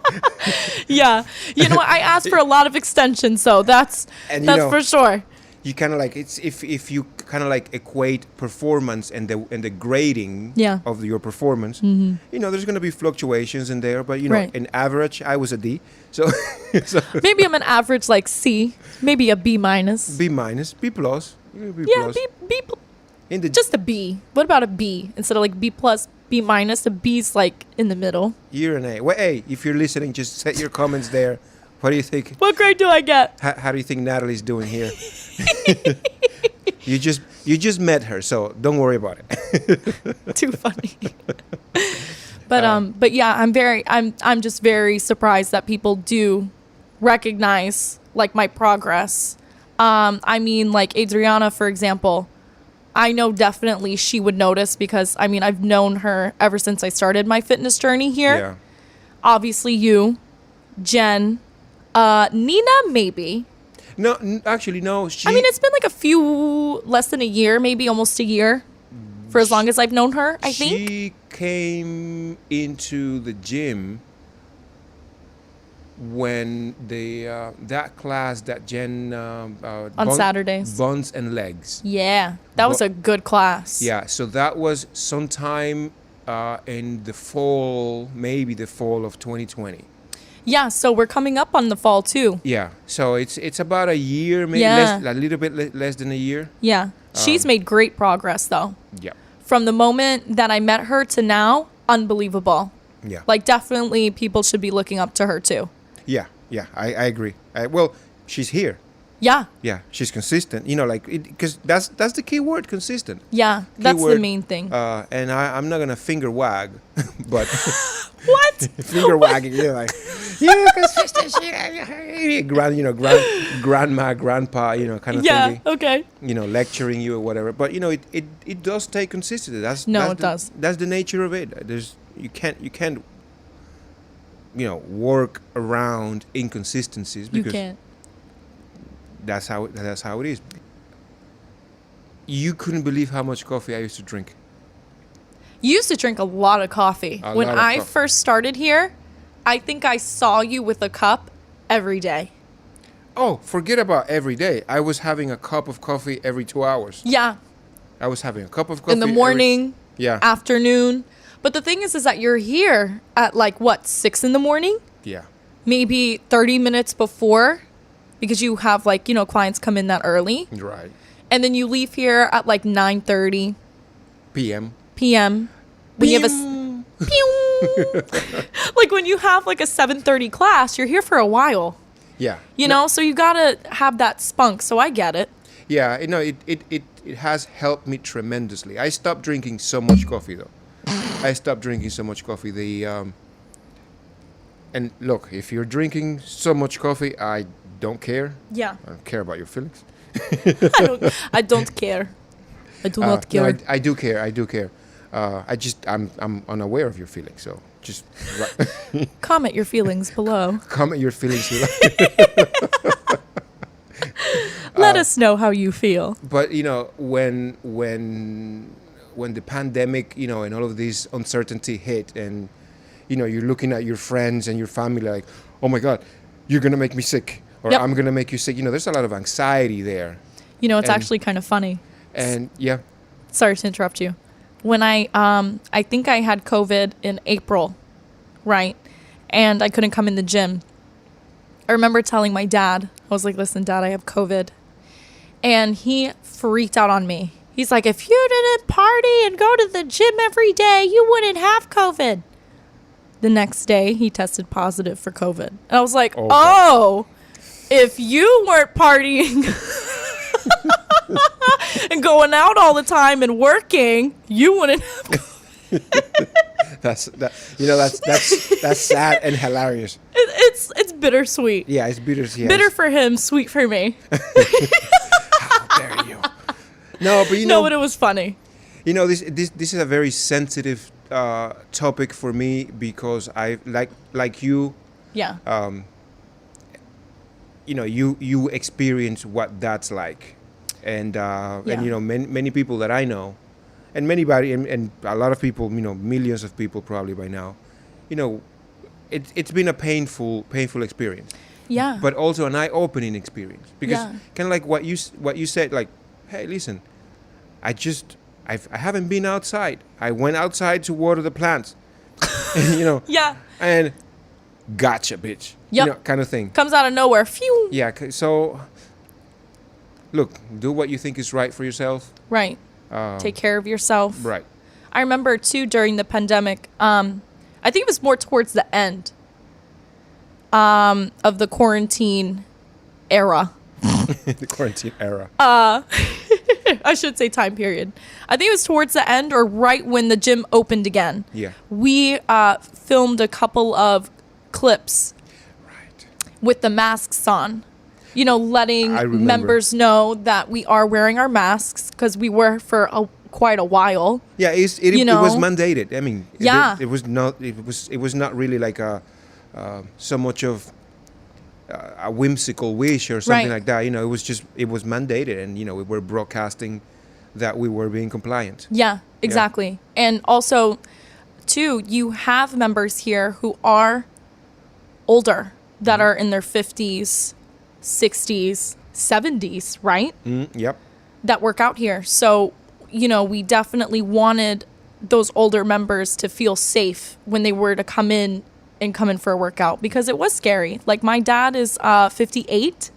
Yeah. You know what? I asked for a lot of extensions, so that's for sure. You kind of like, it's if you kind of like equate performance and the grading of your performance, you know, there's going to be fluctuations in there, but you know, in average, I was a D. So, maybe I'm an average like C, maybe a B minus. B minus, B plus. B yeah, plus. Just a B. What about a B instead of like B plus, B minus? A B's like in the middle. You're an A. Well, hey, if you're listening, just set your comments there. What do you think? What grade do I get? How do you think Natalie's doing here? You just met her, so don't worry about it. Too funny. But yeah, I'm just very surprised that people do recognize like my progress. I mean, like Adriana, for example, I know definitely she would notice because I mean, I've known her ever since I started my fitness journey here. Yeah. Obviously you, Jen, Nina, maybe. No, actually, no. I mean, it's been like less than a year, maybe almost a year, for as long as I've known her, I think. She came into the gym when that class that Jen on Saturdays, buns and legs. Yeah, that was a good class. Yeah, so that was sometime in the fall, maybe the fall of 2020. Yeah, so we're coming up on the fall too. Yeah, so it's about a year, maybe a little bit less than a year. Yeah, she's made great progress though. Yeah. From the moment that I met her to now, unbelievable. Yeah. Like definitely people should be looking up to her too. Yeah, I agree. Well, she's here. Yeah. Yeah, she's consistent. You know, like, because that's the key word, consistent. Yeah, that's the main thing. And I'm not gonna finger wag, but what? Finger wagging, you know, like, consistency, grandma, grandpa, you know, kind of thing. Yeah, okay. You know, lecturing you or whatever. But you know, it does take consistency. It does. That's the nature of it. You can't work around inconsistencies because you can't. That's how it is. You couldn't believe how much coffee I used to drink. You used to drink a lot of coffee. When I first started here, I think I saw you with a cup every day. Oh, forget about every day. I was having a cup of coffee every 2 hours. Yeah. I was having a cup of coffee in the morning, afternoon. But the thing is that you're here at 6 in the morning? Yeah. Maybe 30 minutes before, because you have clients come in that early. Right. And then you leave here at 9:30 p.m. When you have when you have a 7:30 class, you're here for a while. Yeah. You know, so you gotta have that spunk. So I get it. Yeah, it has helped me tremendously. I stopped drinking so much coffee though. I stopped drinking so much coffee. And look, if you're drinking so much coffee, I don't care. Yeah. I don't care about your feelings. I don't care. I do not care. No, I do care. I'm unaware of your feelings, so just comment your feelings below. Comment your feelings below. Let us know how you feel. But when the pandemic, and all of this uncertainty hit, and you're looking at your friends and your family like, oh my God, you're gonna make me sick, or I'm gonna make you sick. There's a lot of anxiety there. It's actually kind of funny. And yeah. Sorry to interrupt you. When I think I had COVID in April, right? And I couldn't come in the gym. I remember telling my dad, I was like, listen, Dad, I have COVID. And he freaked out on me. He's like, if you didn't party and go to the gym every day, you wouldn't have COVID. The next day, he tested positive for COVID. And I was like, oh. if you weren't partying and going out all the time and working, you wouldn't have That's sad and hilarious. it's bittersweet. Yeah, it's bitter. Yes. Bitter for him, sweet for me. How dare you? No, but No, but it was funny. You know, this is a very sensitive topic for me because I like you. Yeah. You know, you experience what that's like, and you know, many people that I know, and and a lot of people, you know, millions of people probably by now, you know, it's been a painful experience. Yeah. But also an eye-opening experience because Yeah. kind of like what you said, like, hey, listen, I haven't been outside. I went outside to water the plants, you know. Yeah. And gotcha, bitch. Yep. You know, kind of thing. Comes out of nowhere. Phew. Yeah. So, look, do what you think is right for yourself. Right. Take care of yourself. Right. I remember too during the pandemic. I think it was more towards the end of the quarantine era. The quarantine era. I should say time period. I think it was towards the end or right when the gym opened again. Yeah. We filmed a couple of clips Right. with the masks on. You know, letting I remember. members know that we are wearing our masks because we were for quite a while. Yeah, it was mandated. I mean, Yeah. it was not really like so much of a whimsical wish or something Right. like that. You know, it was mandated, and you know, we were broadcasting that we were being compliant. Yeah, exactly. And also, too, you have members here who are older that are in their 50s, 60s, 70s, right? Yep. That work out here. So, you know, we definitely wanted those older members to feel safe when they were to come in for a workout because it was scary. Like my dad is 58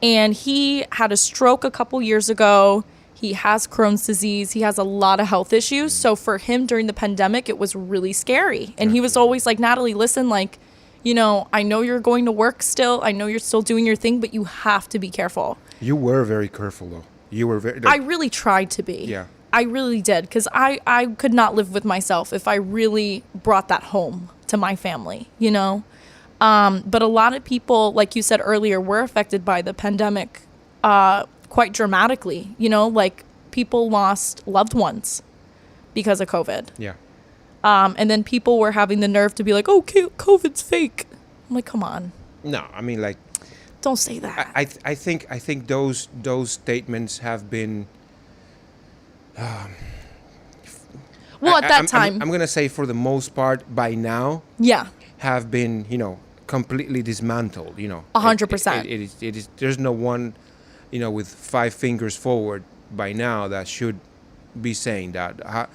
and he had a stroke a couple years ago. He has Crohn's disease. He has a lot of health issues. So for him during the pandemic, it was really scary. And he was always like, Natalie, listen, like, you know, I know you're going to work still. I know you're still doing your thing, but you have to be careful. You were very careful, though. You were very... I really tried to be. Yeah. I really did because I could not live with myself if I really brought that home to my family, you know? But a lot of people, like you said earlier, were affected by the pandemic quite dramatically, you know? Like people lost loved ones because of COVID. Yeah. And then people were having the nerve to be like, oh, COVID's fake. I'm like, come on. No, I mean, like... Don't say that. I think those statements have been... well, at that time... I'm going to say for the most part, by now... Yeah. Have been, you know, completely dismantled, you know. 100%. It is, there's no one, you know, with 5 fingers forward by now that should be saying that.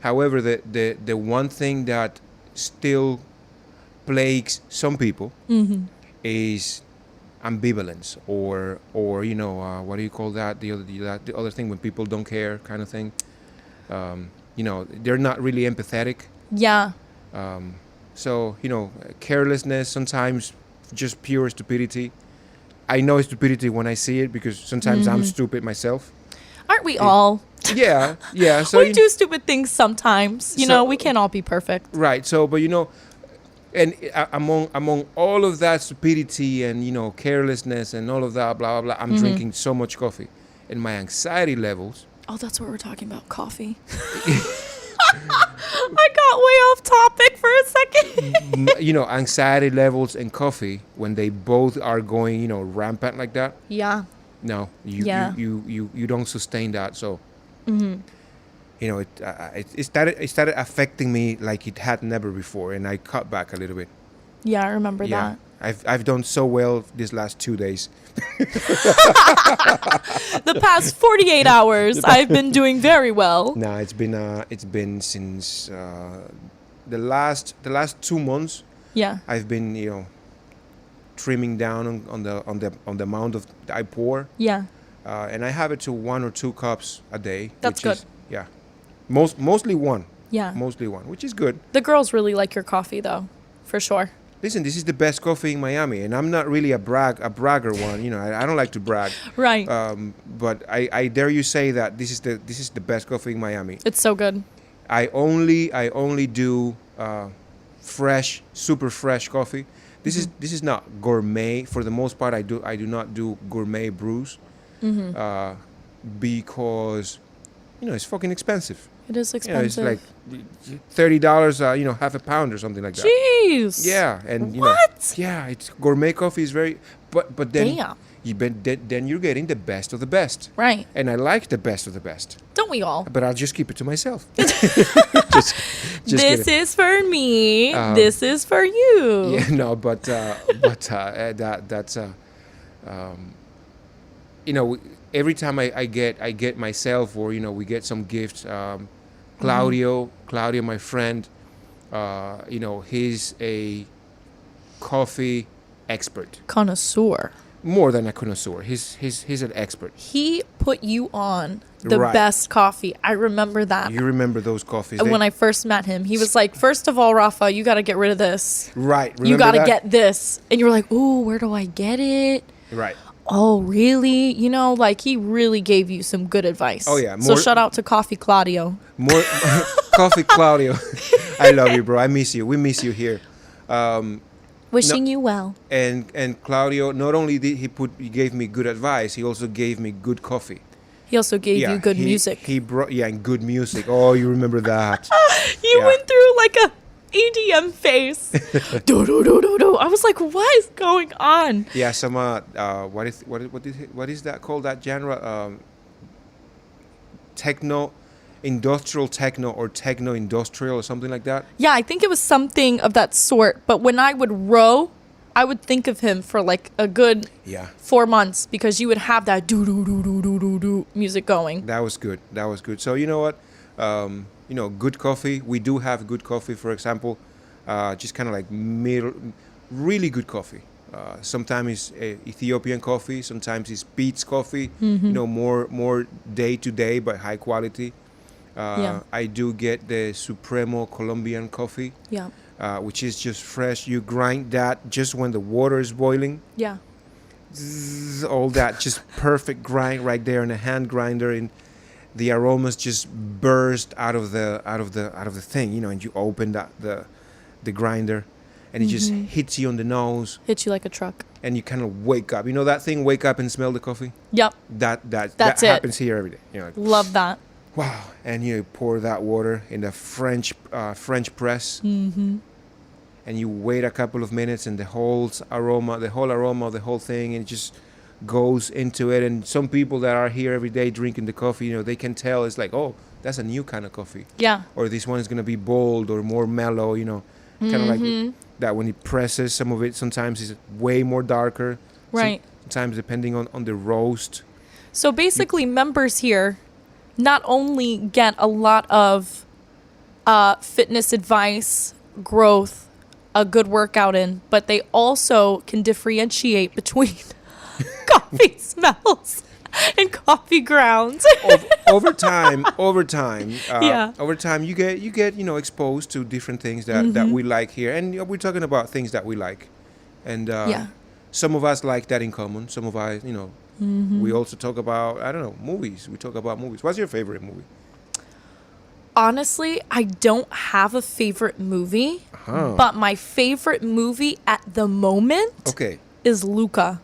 However, the one thing that still plagues some people is ambivalence or you know, what do you call that? The other thing when people don't care kind of thing. You know, they're not really empathetic. Yeah. So, you know, carelessness, sometimes just pure stupidity. I know stupidity when I see it because sometimes I'm stupid myself. Aren't we all? Yeah. So we do stupid things sometimes. You know, we can't all be perfect. Right. So, but you know, and among all of that stupidity and, you know, carelessness and all of that, blah, blah, blah, I'm drinking so much coffee. And my anxiety levels. Oh, that's what we're talking about, coffee. I got way off topic for a second. You know, anxiety levels and coffee, when they both are going, you know, rampant like that. Yeah. No, you don't sustain that. So, you know, it started affecting me like it had never before, and I cut back a little bit. Yeah, I remember that. I've done so well these last 2 days. The past 48 hours, I've been doing very well. No, it's been since the last 2 months. Yeah. I've been, you know, trimming down on the amount of I pour. Yeah. And I have it to 1 or 2 cups a day. That's which good. Yeah. Mostly one. Yeah. Mostly one, which is good. The girls really like your coffee, though, for sure. listen, this is the best coffee in Miami, and I'm not really a bragger one. You know, I don't like to brag. Right. But I dare you say that this is the best coffee in Miami. It's so good. I only do fresh, super fresh coffee. This is not gourmet. For the most part, I do not do gourmet brews, because it's fucking expensive. It is expensive. It's like $30, half a pound or something like that. Jeez. Yeah, and What? it's gourmet coffee is very, but then Damn. then you're getting the best of the best. Right. And I like the best of the best. Don't we all? But I'll just keep it to myself. just This kidding. is for me. This is for you. Yeah, no, but that's every time I get myself, or we get some gifts. Claudio, my friend, he's a coffee expert. Connoisseur. More than a connoisseur. He's an expert. He put you on the Right. best coffee. I remember that. You remember those coffees? When I first met him, he was like, first of all, Rafa, you got to get rid of this. Right. You got to that? get this. And you were like, ooh, where do I get it? Right. Oh, really? He really gave you some good advice. Oh, yeah. So shout out to Coffee Claudio. More coffee, Claudio. I love you, bro. I miss you. We miss you here. Wishing you well. And Claudio, not only did he gave me good advice, he also gave me good coffee. He also gave you good music. He brought and good music. Oh, you remember that? You went through like a EDM phase. Do do do do do. I was like, what is going on? Yeah, some what is that called? That genre? Techno, industrial techno, or techno industrial, or something like that. Yeah, I think it was something of that sort. But when I would row, I would think of him for like a good 4 months, because you would have that do do do do do do do music going. That was good. So you know what? Good coffee. We do have good coffee. For example, just kind of like really good coffee. Sometimes it's Ethiopian coffee. Sometimes it's Beats coffee. More day to day, but high quality. I do get the Supremo Colombian coffee. Yeah. Which is just fresh. You grind that just when the water is boiling. Yeah. Zzz, all that just perfect grind right there in a hand grinder, and the aromas just burst out of the thing, and you open the grinder, and it just hits you on the nose. Hits you like a truck. And you kind of wake up. You know that thing, wake up and smell the coffee? Yep. That happens here every day. Like, love that. Wow. And you pour that water in the French press. Mm-hmm. And you wait a couple of minutes, and the whole aroma of the whole thing, and it just goes into it. And some people that are here every day drinking the coffee, they can tell it's like, oh, that's a new kind of coffee. Yeah. Or this one is going to be bold or more mellow, kind of like that. When it presses, some of it sometimes is way more darker. Right. Sometimes depending on the roast. So basically, members here not only get a lot of fitness advice, growth, a good workout in, but they also can differentiate between coffee smells and coffee grounds. over time, Yeah. over time, you get exposed to different things that we like here, and we're talking about things that we like, and some of us like that in common. Some of us, we also talk about movies. We talk about movies. What's your favorite movie? Honestly, I don't have a favorite movie, but my favorite movie at the moment is Luca.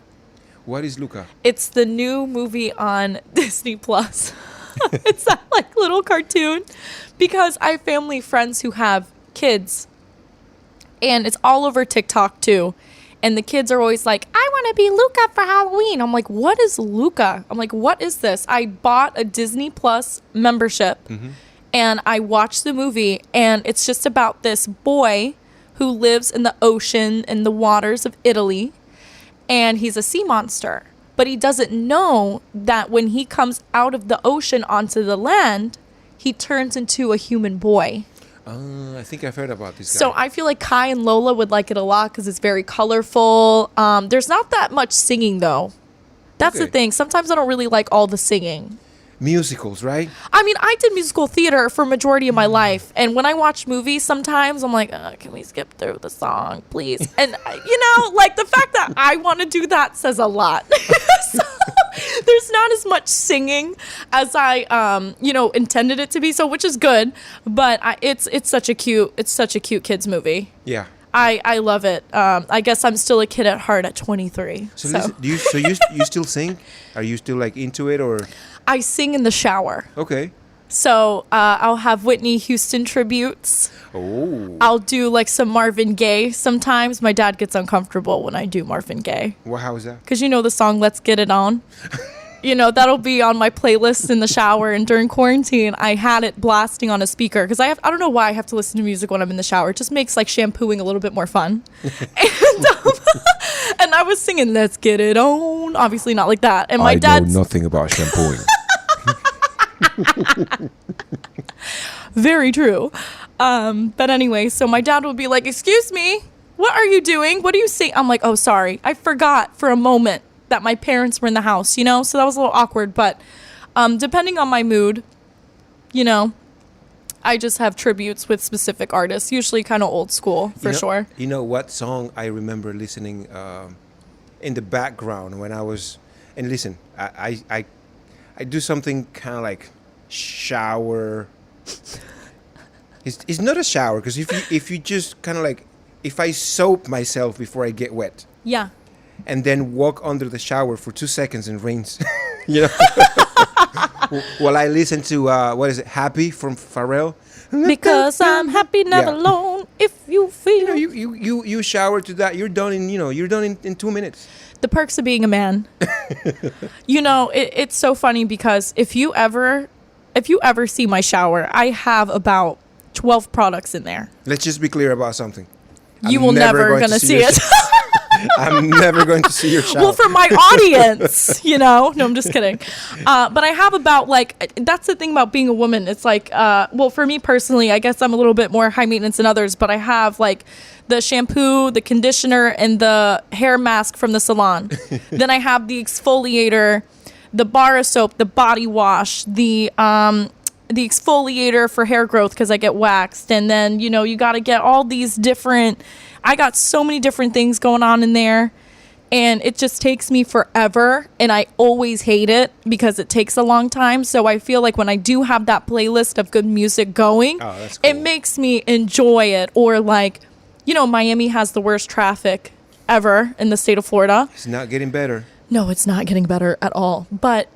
What is Luca? It's the new movie on Disney Plus. It's that like little cartoon, because I have family friends who have kids, and it's all over TikTok too. And the kids are always like, I want to be Luca for Halloween. I'm like, what is Luca? I'm like, what is this? I bought a Disney Plus membership. And I watched the movie, and it's just about this boy who lives in the ocean, in the waters of Italy, and he's a sea monster. But he doesn't know that when he comes out of the ocean onto the land, he turns into a human boy. I think I've heard about this guy. So I feel like Kai and Lola would like it a lot because it's very colorful. There's not that much singing, though. That's the thing. Sometimes I don't really like all the singing. musicals, right? I mean, I did musical theater for a majority of my life. And when I watch movies, sometimes I'm like, can we skip through the song, please? And, like the fact that I want to do that says a lot. So, there's not as much singing as I, intended it to be. So, which is good. But it's such a cute kids movie. Yeah. I love it. I guess I'm still a kid at heart at 23. So listen, you still sing? Are you still like into it, or? I sing in the shower. Okay. So I'll have Whitney Houston tributes. Oh. I'll do like some Marvin Gaye sometimes. My dad gets uncomfortable when I do Marvin Gaye. Well, how is that? Because the song Let's Get It On. That'll be on my playlist in the shower. And during quarantine, I had it blasting on a speaker. Because I don't know why I have to listen to music when I'm in the shower. It just makes like shampooing a little bit more fun. And I was singing Let's Get It On. Obviously not like that. And my dad know nothing about shampooing. Very true. But anyway, so my dad would be like, excuse me, what are you doing? What do you say? I'm like, oh, sorry. I forgot for a moment that my parents were in the house, so that was a little awkward. But depending on my mood, I just have tributes with specific artists, usually kind of old school for sure. You know what song I remember listening in the background when I was, and listen, I do something kind of like shower. It's not a shower, because if you just kind of like, if I soap myself before I get wet. Yeah. And then walk under the shower for 2 seconds and rinse. While I listen to what is it, Happy from Pharrell. Because I'm happy, never alone. If you feel you shower to that, you're done in 2 minutes. The perks of being a man. It's so funny because if you ever see my shower, I have about 12 products in there. Let's just be clear about something. You will never gonna see it. I'm never going to see your shower. Well, for my audience, No, I'm just kidding. But I have about that's the thing about being a woman. It's like, for me personally, I guess I'm a little bit more high maintenance than others, but I have the shampoo, the conditioner, and the hair mask from the salon. Then I have the exfoliator, the bar of soap, the body wash, the exfoliator for hair growth because I get waxed. And then, you got to get all these different, I got so many different things going on in there, and it just takes me forever. And I always hate it because it takes a long time. So I feel like when I do have that playlist of good music going, that's cool. It makes me enjoy it. Or Miami has the worst traffic ever in the state of Florida. It's not getting better. No, it's not getting better at all. But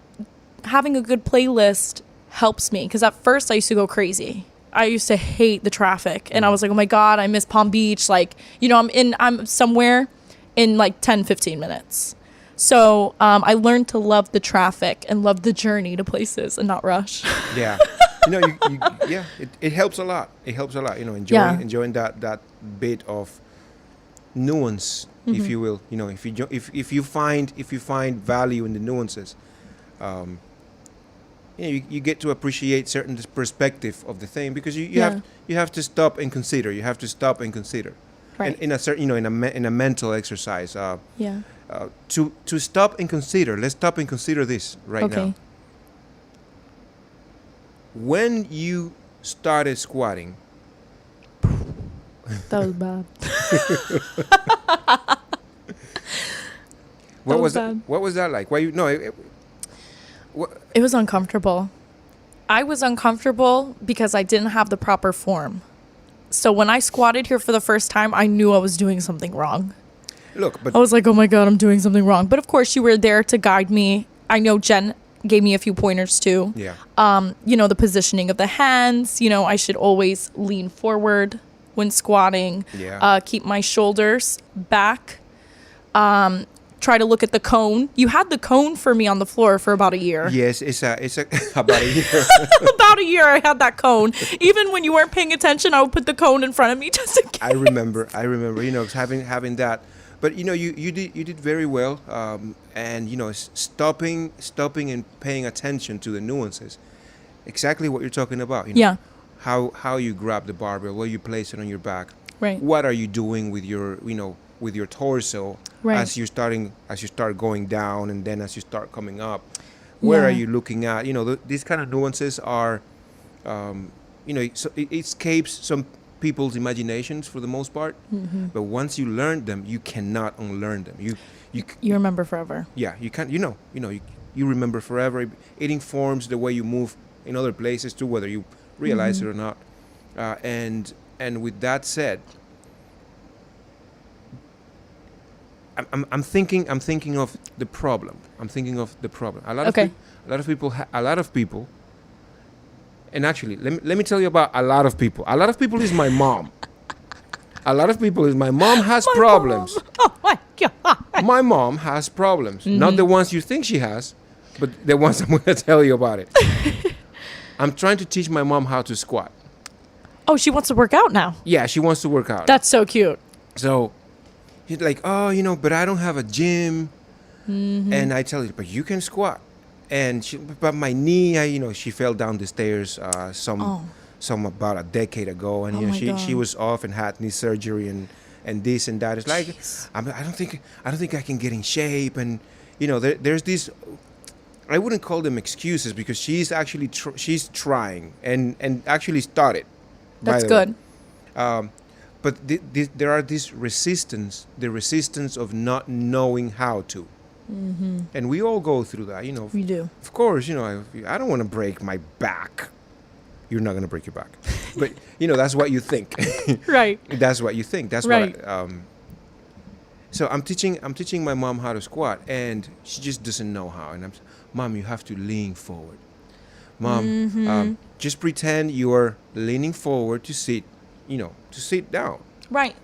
having a good playlist helps me, because at first I used to go crazy. I used to hate the traffic, and I was like, oh my God, I miss Palm Beach. I'm somewhere in 10-15 minutes. So I learned to love the traffic and love the journey to places and not rush. Yeah. It helps a lot. It helps a lot, enjoying that bit of nuance, if you will. If you find value in the nuances, you get to appreciate certain perspective of the thing, because you have to stop and consider. You have to stop and consider. Right. And in a certain, in a mental exercise. To stop and consider. Let's stop and consider this right now. When you started squatting, that was bad. What was that like? Why It was uncomfortable. I was uncomfortable because I didn't have the proper form. So when I squatted here for the first time, I knew I was doing something wrong. Look, but I was like, oh my God, I'm doing something wrong. But of course, you were there to guide me. I know Jen gave me a few pointers too. Yeah. The positioning of the hands. I should always lean forward when squatting. Yeah. Keep my shoulders back. Try to look at the cone. You had the cone for me on the floor for about a year. Yes, it's about a year. About a year I had that cone. Even when you weren't paying attention, I would put the cone in front of me just in case. I remember, having that. But you did very well. And stopping and paying attention to the nuances. Exactly what you're talking about. Yeah. How you grab the barbell, where you place it on your back. Right. What are you doing with your with your torso, right, as you start going down, and then as you start coming up, Where are Yeah. you looking at? These kind of nuances are, so it escapes some people's imaginations for the most part. But once you learn them, you cannot unlearn them. You remember forever. Yeah, you can't. You remember forever. It informs the way you move in other places too, whether you realize it or not. And with that said, I'm thinking of the problem. A lot of people. And actually, let me tell you about a lot of people. A lot of people is my mom. A lot of people is my mom has problems. Oh my God. My mom has problems. Not the ones you think she has, but the ones I'm going to tell you about it. I'm trying to teach my mom how to squat. Oh, she wants to work out now. Yeah, she wants to work out. That's so cute. So he's like, but I don't have a gym. And I tell her, but you can squat. And but my knee, she fell down the stairs some about a decade ago, and she was off and had knee surgery and this and that. It's like I don't think I can get in shape, and there's these. I wouldn't call them excuses because she's actually she's trying and actually started. That's good. But there are this resistance, the resistance of not knowing how to. And we all go through that, We do. Of course, I don't want to break my back. You're not going to break your back. But, that's what you think. Right. That's what you think. That's right. what so I'm teaching my mom how to squat, and she just doesn't know how. And Mom, you have to lean forward. Mom, just pretend you're leaning forward to sit, to sit down. Right.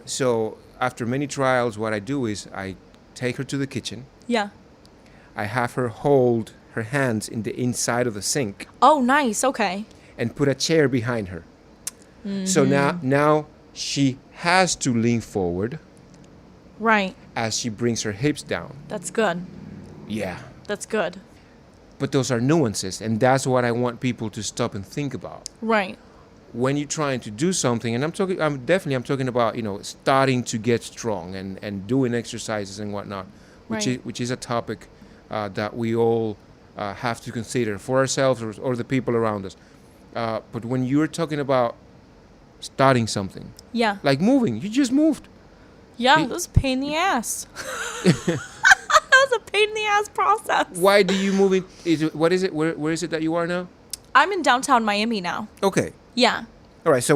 So after many trials, what I do is I take her to the kitchen. Yeah. I have her hold her hands in the inside of the sink. Oh, nice. Okay. And put a chair behind her. So now she has to lean forward. Right. As she brings her hips down. That's good. Yeah. That's good. But those are nuances, and that's what I want people to stop and think about. Right. When you're trying to do something, and I'm talking about, starting to get strong and doing exercises and whatnot, which is a topic that we all have to consider for ourselves or the people around us. But when you're talking about starting something, yeah, like moving, you just moved. Yeah, that was a pain in the ass. That was a pain in the ass process. Why do you move it? What is it? Where is it that you are now? I'm in downtown Miami now. Okay. Yeah. All right. So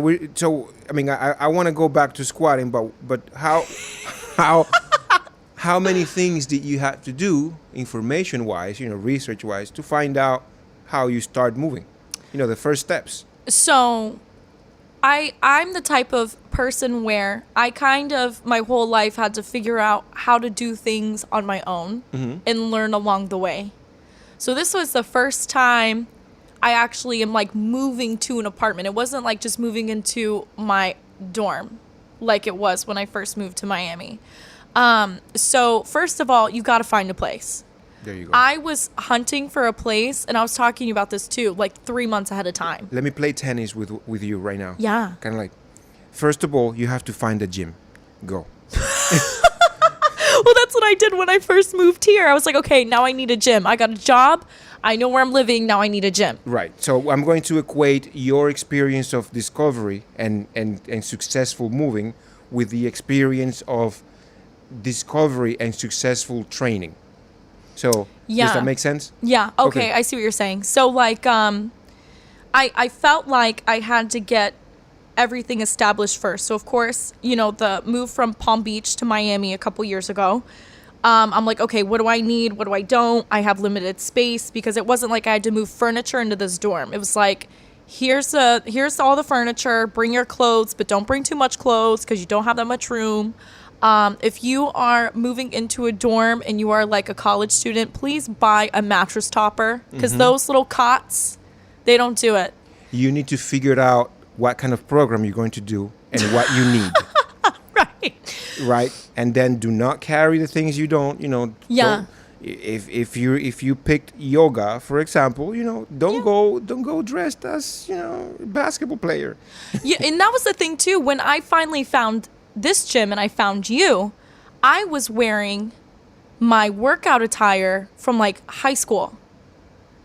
I want to go back to squatting, but how many things did you have to do information wise, research wise, to find out how you start moving? The first steps. So I'm the type of person where I kind of my whole life had to figure out how to do things on my own and learn along the way. So this was the first time I actually am like moving to an apartment. It wasn't like just moving into my dorm like it was when I first moved to Miami. So first of all, you got to find a place. There you go. I was hunting for a place, and I was talking about this too, like 3 months ahead of time. Let me play tennis with you right now. Yeah. Kind of like, first of all, you have to find a gym. Go. Well, that's what I did when I first moved here. I was like, okay, now I need a gym. I got a job. I know where I'm living. Now I need a gym. Right. So I'm going to equate your experience of discovery and successful moving with the experience of discovery and successful training. So does that make sense? Yeah. Okay. I see what you're saying. So like, I felt like I had to get everything established first. So of course, the move from Palm Beach to Miami a couple years ago, I'm like, okay, what do I need? What do I don't? I have limited space because it wasn't like I had to move furniture into this dorm. It was like, here's all the furniture, bring your clothes, but don't bring too much clothes because you don't have that much room. If you are moving into a dorm and you are like a college student, please buy a mattress topper because those little cots, they don't do it. You need to figure out what kind of program you're going to do and what you need. Right. And then do not carry the things you don't, Yeah. If you picked yoga, for example, don't go dressed as, a basketball player. Yeah, and that was the thing too. When I finally found this gym and I found you, I was wearing my workout attire from like high school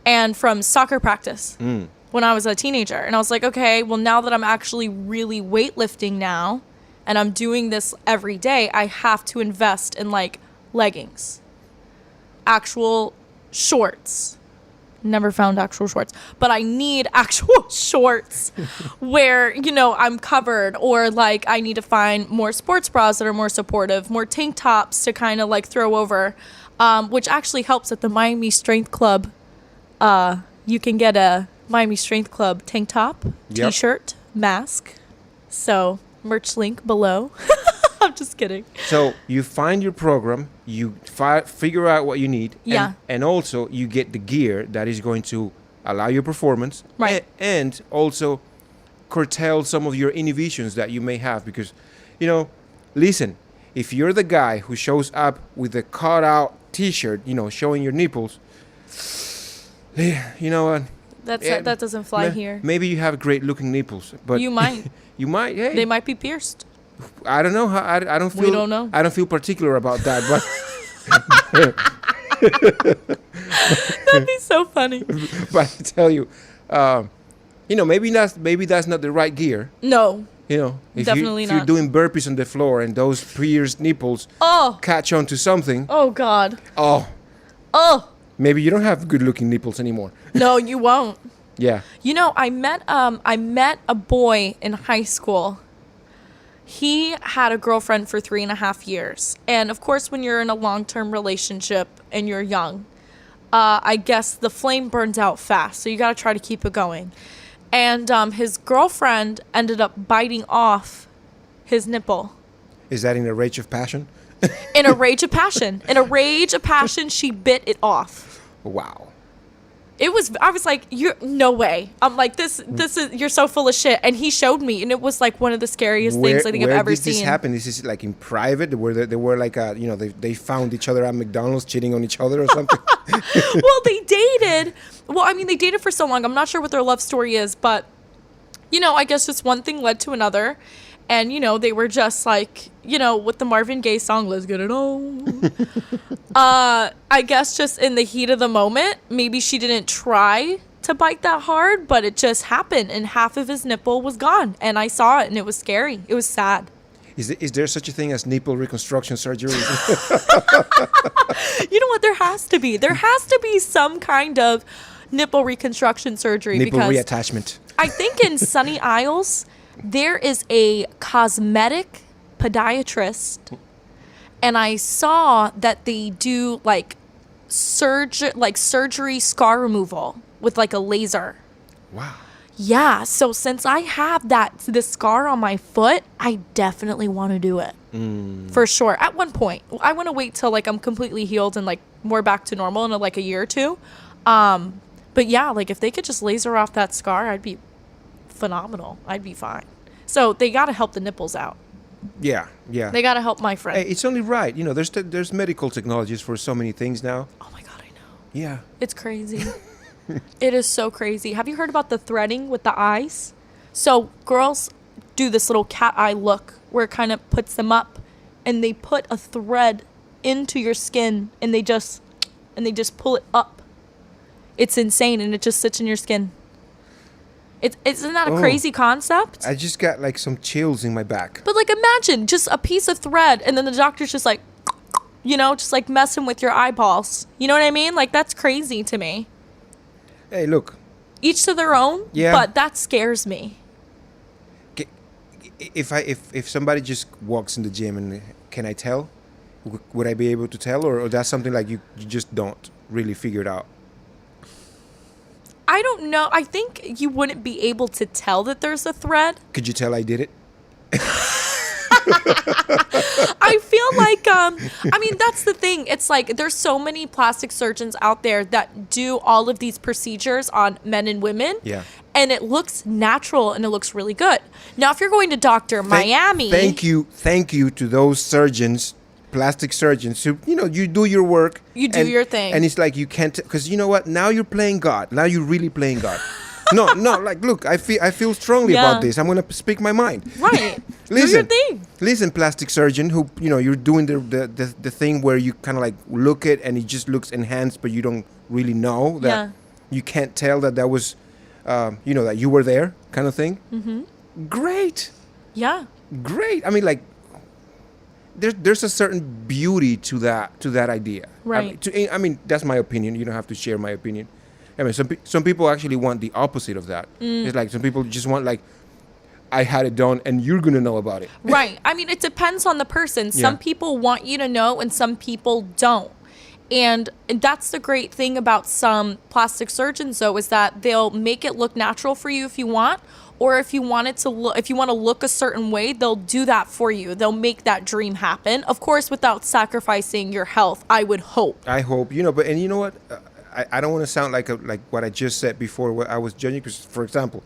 and from soccer practice when I was a teenager. And I was like, okay, well, now that I'm actually really weightlifting now and I'm doing this every day, I have to invest in like leggings, actual shorts. Never found actual shorts, but I need actual shorts where, you know, I'm covered, or like I need to find more sports bras that are more supportive, more tank tops to kind of like throw over, which actually helps at the Miami Strength Club. You can get a Miami Strength Club tank top, t-shirt, mask. So merch link below. I'm just kidding. So you find your program, you figure out what you need, and also you get the gear that is going to allow your performance, right? And also curtail some of your inhibitions that you may have, because, you know, listen, if you're the guy who shows up with a cut-out T-shirt, you know, showing your nipples, you know what? That doesn't fly here. Maybe you have great-looking nipples, but you might. You might. Hey, they might be pierced. I don't know how. I don't feel. We don't know. I don't feel particular about that, but that'd be so funny. But I tell you, you know, maybe that's not the right gear. No. You know, if definitely if not. you're doing burpees on the floor and those pierced nipples catch on to something. Oh God. Oh. Maybe you don't have good-looking nipples anymore. No, you won't. Yeah. You know, I met a boy in high school. He had a girlfriend for 3.5 years. And of course, when you're in a long-term relationship and you're young, I guess the flame burns out fast. So you got to try to keep it going. And his girlfriend ended up biting off his nipple. Is that in a rage of passion? In a rage of passion. In a rage of passion, she bit it off. Wow. I was like, no way. I'm like, this is, you're so full of shit. And he showed me, and it was like one of the scariest things I think I've ever seen. Where did this happen? Is this like in private, where they were like, you know, they found each other at McDonald's cheating on each other or something? Well, they dated. Well, I mean, they dated for so long. I'm not sure what their love story is, but, you know, I guess just one thing led to another. And, you know, they were just like, you know, with the Marvin Gaye song, Let's Get It On. I guess just in the heat of the moment, maybe she didn't try to bite that hard, but it just happened. And half of his nipple was gone. And I saw it, and it was scary. It was sad. Is there such a thing as nipple reconstruction surgery? You know what? There has to be. There has to be some kind of nipple reconstruction surgery. Nipple because reattachment. I think in Sunny Isles, there is a cosmetic podiatrist, and I saw that they do like surgery scar removal with like a laser. Wow. Yeah, so since I have this scar on my foot, I definitely want to do it. For sure. At one point. I want to wait till like I'm completely healed and like more back to normal in like a year or two. But yeah, like if they could just laser off that scar, I'd be phenomenal. I'd be fine. So they got to help the nipples out. Yeah. They got to help my friend. Hey, it's only right. You know, there's medical technologies for so many things now. Oh my God, I know. Yeah. It's crazy. It is so crazy. Have you heard about the threading with the eyes? So girls do this little cat eye look where it kind of puts them up, and they put a thread into your skin, and they just pull it up. It's insane, and it just sits in your skin. Isn't that a crazy concept? I just got like some chills in my back. But like imagine just a piece of thread, and then the doctor's just like, you know, just like messing with your eyeballs. You know what I mean? Like that's crazy to me. Hey, look. Each to their own. Yeah. But that scares me. If somebody just walks in the gym, and can I tell? Would I be able to tell, or that's something like you just don't really figure it out? I don't know. I think you wouldn't be able to tell that there's a thread. Could you tell I did it? I feel like, I mean, that's the thing. It's like there's so many plastic surgeons out there that do all of these procedures on men and women. Yeah. And it looks natural and it looks really good. Now, if you're going to Dr. Miami. Thank you to those surgeons, plastic surgeons, who, you know, you do your work. You do your thing. And it's like you can't, because you know what? Now you're playing God. Now you're really playing God. No, like, look, I feel strongly Yeah. about this. I'm gonna speak my mind. Right. Do your Listen, thing. listen, plastic surgeon, who you're doing the thing where you kind of like look it and it just looks enhanced, but you don't really know that. Yeah. You can't tell that was, that you were there, kind of thing. Mm-hmm. Great. Yeah. Great. I mean, like, there's a certain beauty to that idea. Right. I mean, that's my opinion. You don't have to share my opinion. I mean, some people actually want the opposite of that. It's like some people just want, like, I had it done and you're gonna know about it. Right. I mean, it depends on the person. Some people want you to know and some people don't. And that's the great thing about some plastic surgeons, though, is that they'll make it look natural for you if you want, or if you want it to look, if you want to look a certain way, they'll do that for you. They'll make that dream happen, of course, without sacrificing your health. I would hope. I hope, but and you know what? I don't want to sound like what I just said before. What I was judging, because, for example,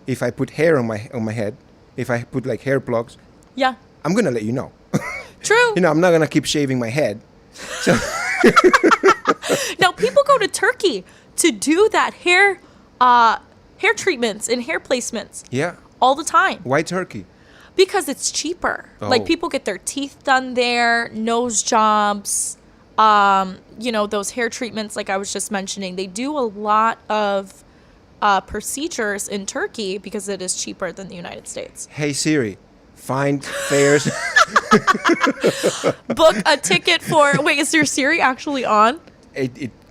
if I put hair on my head, if I put like hair plugs, Yeah. I'm gonna let you know. True. I'm not gonna keep shaving my head. So. Now, people go to Turkey to do that hair treatments and hair placements. Yeah. All the time. Why Turkey? Because it's cheaper. Oh. Like, people get their teeth done there, nose jobs, those hair treatments like I was just mentioning. They do a lot of procedures in Turkey because it is cheaper than the United States. Hey Siri, find fairs. Book a ticket for... Wait, is your Siri actually on?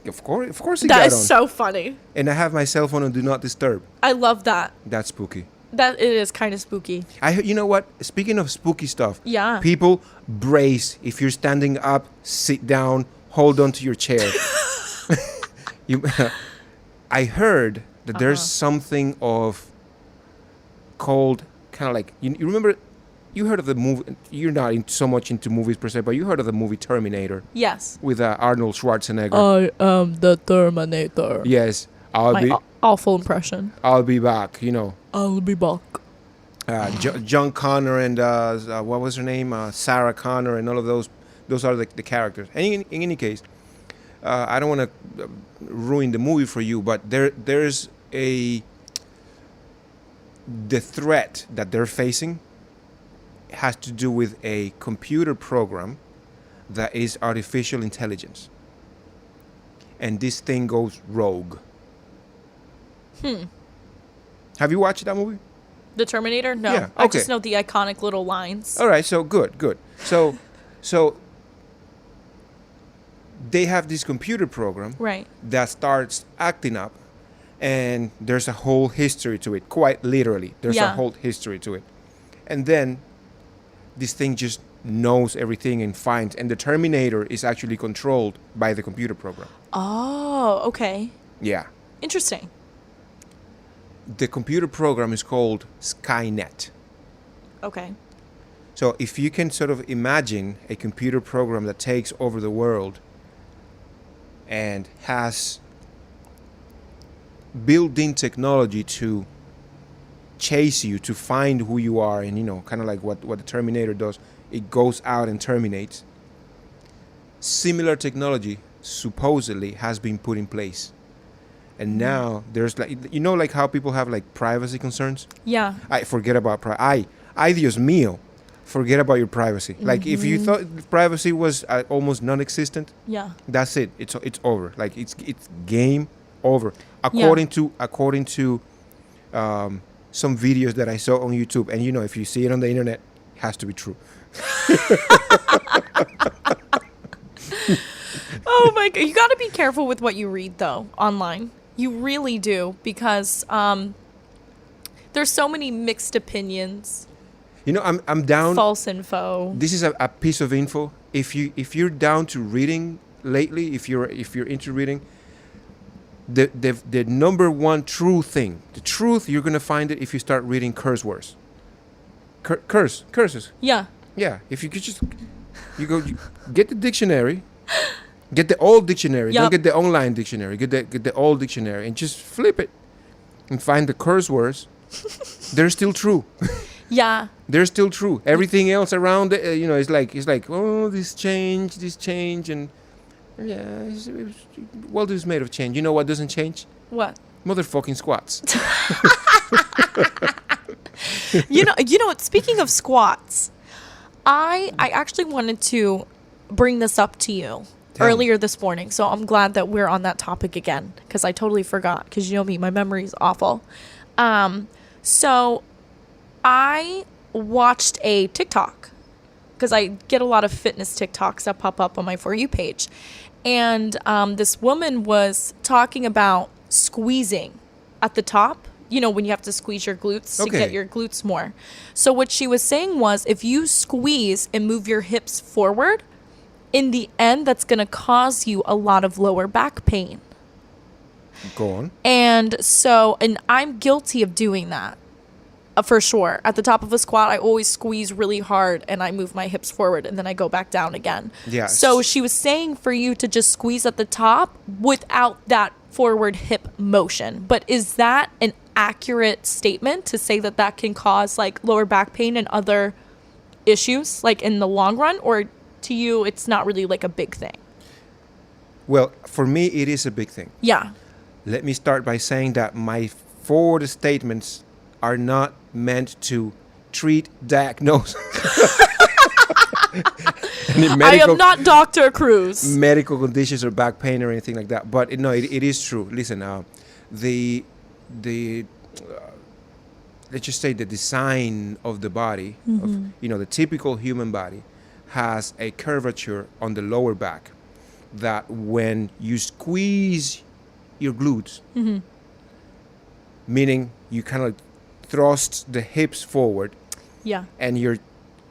Of course it That got is on. so funny. And I have my cell phone on Do Not Disturb. I love that. That's spooky. That it is kind of spooky. You know what? Speaking of spooky stuff, Yeah. people brace. If you're standing up, sit down, hold on to your chair. I heard that there's something of called kind of like you remember. You heard of the movie? You're not so much into movies per se, but you heard of the movie Terminator Yes. with Arnold Schwarzenegger. I am the Terminator. Yes, My awful impression. I'll be back. I'll be back. John Connor and what was her name? Sarah Connor and all of those. Those are the characters. And in any case, I don't want to ruin the movie for you, but there's the threat that they're facing has to do with a computer program that is artificial intelligence. And this thing goes rogue. Have you watched that movie? The Terminator? No. Yeah, I okay. just know the iconic little lines. All right, so good. So they have this computer program Right. that starts acting up, and there's a whole history to it. Quite literally, there's a whole history to it. And then this thing just knows everything and finds, and the Terminator is actually controlled by the computer program. Oh, okay. Yeah. Interesting. The computer program is called Skynet. Okay. So if you can sort of imagine a computer program that takes over the world and has built-in technology to chase you, to find who you are, and kind of like what the Terminator does, it goes out and terminates. Similar technology supposedly has been put in place, and now there's like how people have like privacy concerns. Yeah. I forget about Dios mío, forget about your privacy. Like if you thought privacy was almost non-existent, Yeah. that's it. It's over. Like it's game over. According to some videos that I saw on YouTube, and if you see it on the internet, it has to be true. Oh my God. You got to be careful with what you read, though, online. You really do, because there's so many mixed opinions. I'm down. False info. This is a piece of info. If you're down to reading lately, if you're into reading, the number one true thing, the truth, you're gonna find it if you start reading curse words. Curses. Yeah. Yeah. If you could just you get the dictionary, get the old dictionary. Yep. Don't get the online dictionary. Get the old dictionary and just flip it and find the curse words. They're still true. Yeah. They're still true. Everything else around it, it's like oh, this change, and yeah, world is made of change. You know what doesn't change? What? Motherfucking squats. You know what? Speaking of squats, I actually wanted to bring this up to you earlier this morning. So I'm glad that we're on that topic again, because I totally forgot, because you know me, my memory is awful. So I watched a TikTok, because I get a lot of fitness TikToks that pop up on my For You page. And this woman was talking about squeezing at the top. You know, when you have to squeeze your glutes to get your glutes more. So what she was saying was, if you squeeze and move your hips forward, in the end, that's going to cause you a lot of lower back pain. Go on. And I'm guilty of doing that. For sure. At the top of a squat, I always squeeze really hard and I move my hips forward and then I go back down again. Yes. So she was saying for you to just squeeze at the top without that forward hip motion. But is that an accurate statement to say that that can cause like lower back pain and other issues like in the long run? Or to you, it's not really like a big thing? Well, for me, it is a big thing. Yeah. Let me start by saying that my forward statements are not meant to treat, diagnose. I am not Dr. Cruz. Medical conditions or back pain or anything like that. But no, it is true. Listen, the let's just say the design of the body, of, the typical human body has a curvature on the lower back that when you squeeze your glutes, meaning you kind of thrust the hips forward, and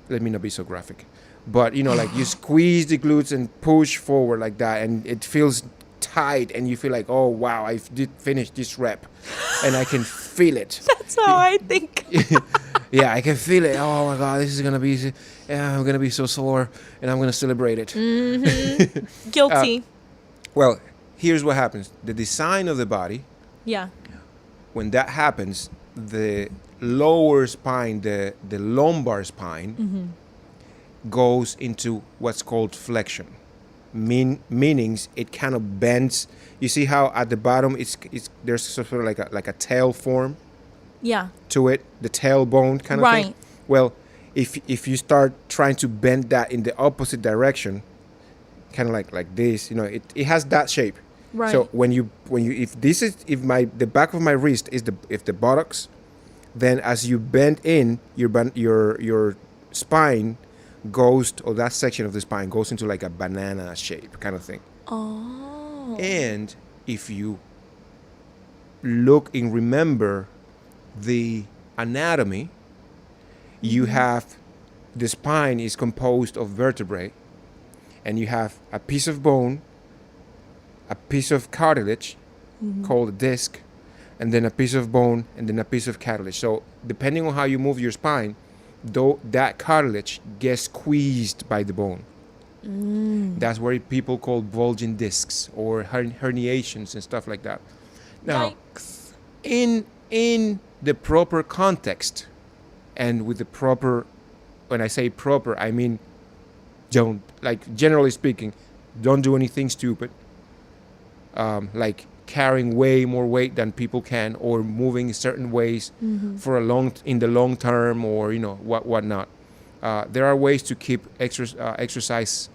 let me not be so graphic, but like you squeeze the glutes and push forward like that, and it feels tight, and you feel like, oh wow, I did finish this rep, and I can feel it. That's how I think. Yeah, I can feel it. Oh my God, this is gonna be, I'm gonna be so sore, and I'm gonna celebrate it. Guilty. Well, here's what happens: the design of the body. Yeah. When that happens, the lower spine, the lumbar spine, goes into what's called flexion. Meanings it kind of bends. You see how at the bottom it's there's sort of like a tail form. Yeah. To it, the tailbone kind of thing. Right. Well, if you start trying to bend that in the opposite direction, kind of like this, it has that shape. Right. So when you if the back of my wrist is the buttocks, then as you bend in, your spine goes, or that section of the spine goes into like a banana shape kind of thing. Oh. And if you look and remember the anatomy, you have the spine is composed of vertebrae, and you have a piece of bone, a piece of cartilage called a disc, and then a piece of bone, and then a piece of cartilage. So depending on how you move your spine, though that cartilage gets squeezed by the bone. That's where people call bulging discs or herniations and stuff like that. Now, Yikes. in the proper context, and with the proper, when I say proper, I mean generally speaking, don't do anything stupid, like carrying way more weight than people can, or moving certain ways for in the long term, or whatnot. There are ways to keep exercise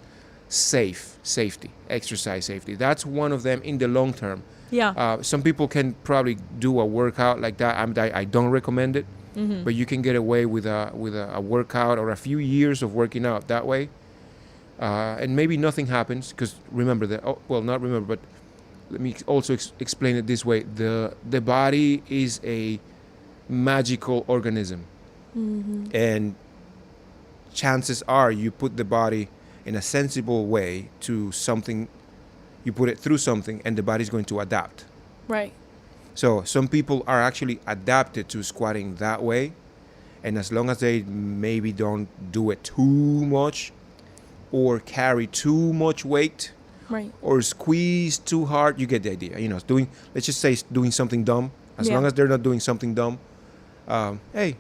safety. That's one of them in the long term. Yeah. Some people can probably do a workout like that. I don't recommend it, but you can get away with a workout or a few years of working out that way, and maybe nothing happens. Because remember that. Not remember, but let me also explain it this way: the body is a magical organism, and chances are you put the body in a sensible way to something. You put it through something, and the body's going to adapt. Right. So some people are actually adapted to squatting that way, and as long as they maybe don't do it too much, or carry too much weight, Right. or squeeze too hard, you get the idea. Let's just say doing something dumb. As long as they're not doing something dumb, hey,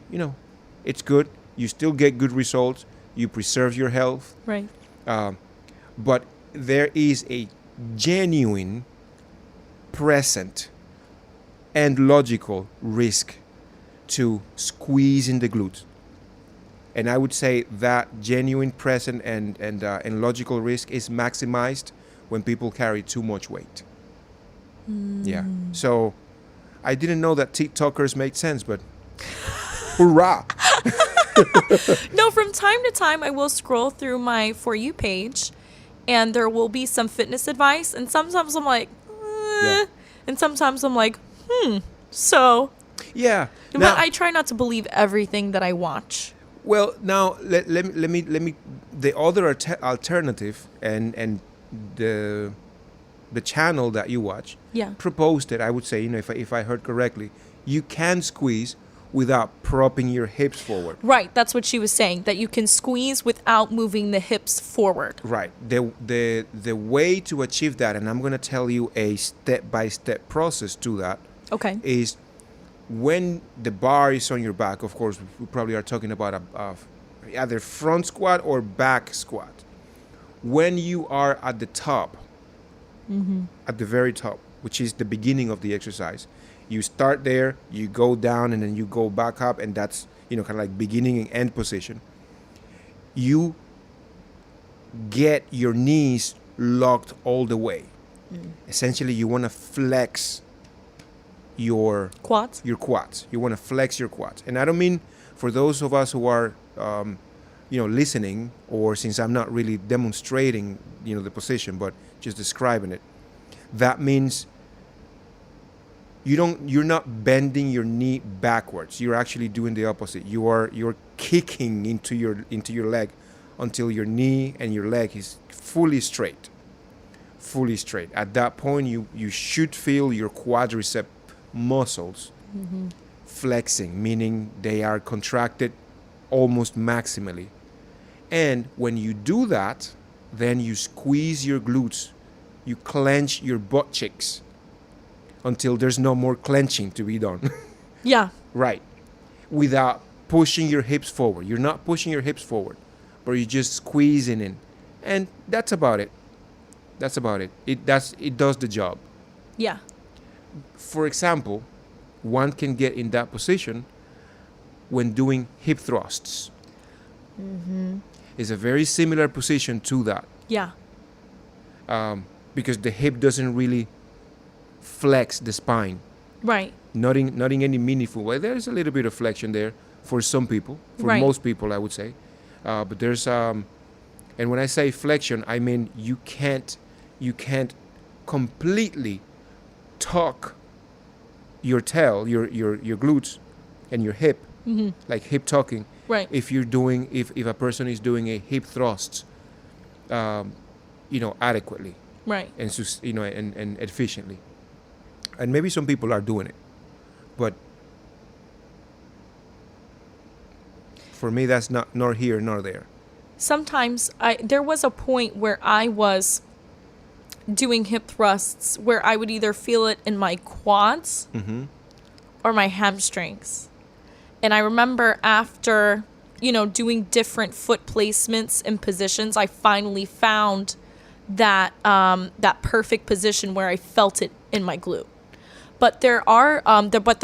it's good. You still get good results. You preserve your health. Right. But there is a genuine present and logical risk to squeeze in the glutes. And I would say that genuine present and logical risk is maximized when people carry too much weight. Yeah. So I didn't know that TikTokers made sense, but hurrah! No, from time to time, I will scroll through my For You page, and there will be some fitness advice. And sometimes I'm like, Yeah. and sometimes I'm like, So, Yeah. but Now, I try not to believe everything that I watch. well, now let me the other alternative and the channel that you watch Yeah. proposed it. I would say, if I heard correctly, you can squeeze without propping your hips forward. Right, that's what she was saying, that you can squeeze without moving the hips forward. Right. The way to achieve that, and I'm going to tell you a step-by-step process to that, Okay. is when the bar is on your back. Of course, we probably are talking about a either front squat or back squat. When you are at the top, at the very top, which is the beginning of the exercise, you start there, you go down, and then you go back up, and that's, kind of like beginning and end position. You get your knees locked all the way. Essentially, you want to flex your Quads? quads. You want to flex your quads. And I don't mean for those of us who are, listening, or since I'm not really demonstrating, the position, but just describing it. That means you're not bending your knee backwards. You're actually doing the opposite. You're kicking into your leg until your knee and your leg is fully straight. Fully straight. At that point, you should feel your quadricep muscles flexing, meaning they are contracted almost maximally. And when you do that, then you squeeze your glutes, you clench your butt cheeks until there's no more clenching to be done. Yeah. Right. Without pushing your hips forward. You're not pushing your hips forward, but you're just squeezing in. And that's about it. That's about it. It does the job. Yeah. For example, one can get in that position when doing hip thrusts. It's a very similar position to that, Yeah. because the hip doesn't really flex the spine. Right. Not in any meaningful way. There's a little bit of flexion there for some people, for Right. most people, I would say. But there's and when I say flexion, I mean you can't completely tuck your tail, your glutes, and your hip, like hip tucking. Right. If a person is doing a hip thrust, adequately Right. and efficiently. And maybe some people are doing it, but for me, that's not nor here nor there. Sometimes there was a point where I was doing hip thrusts where I would either feel it in my quads or my hamstrings. And I remember after, doing different foot placements and positions, I finally found that that perfect position where I felt it in my glute. But there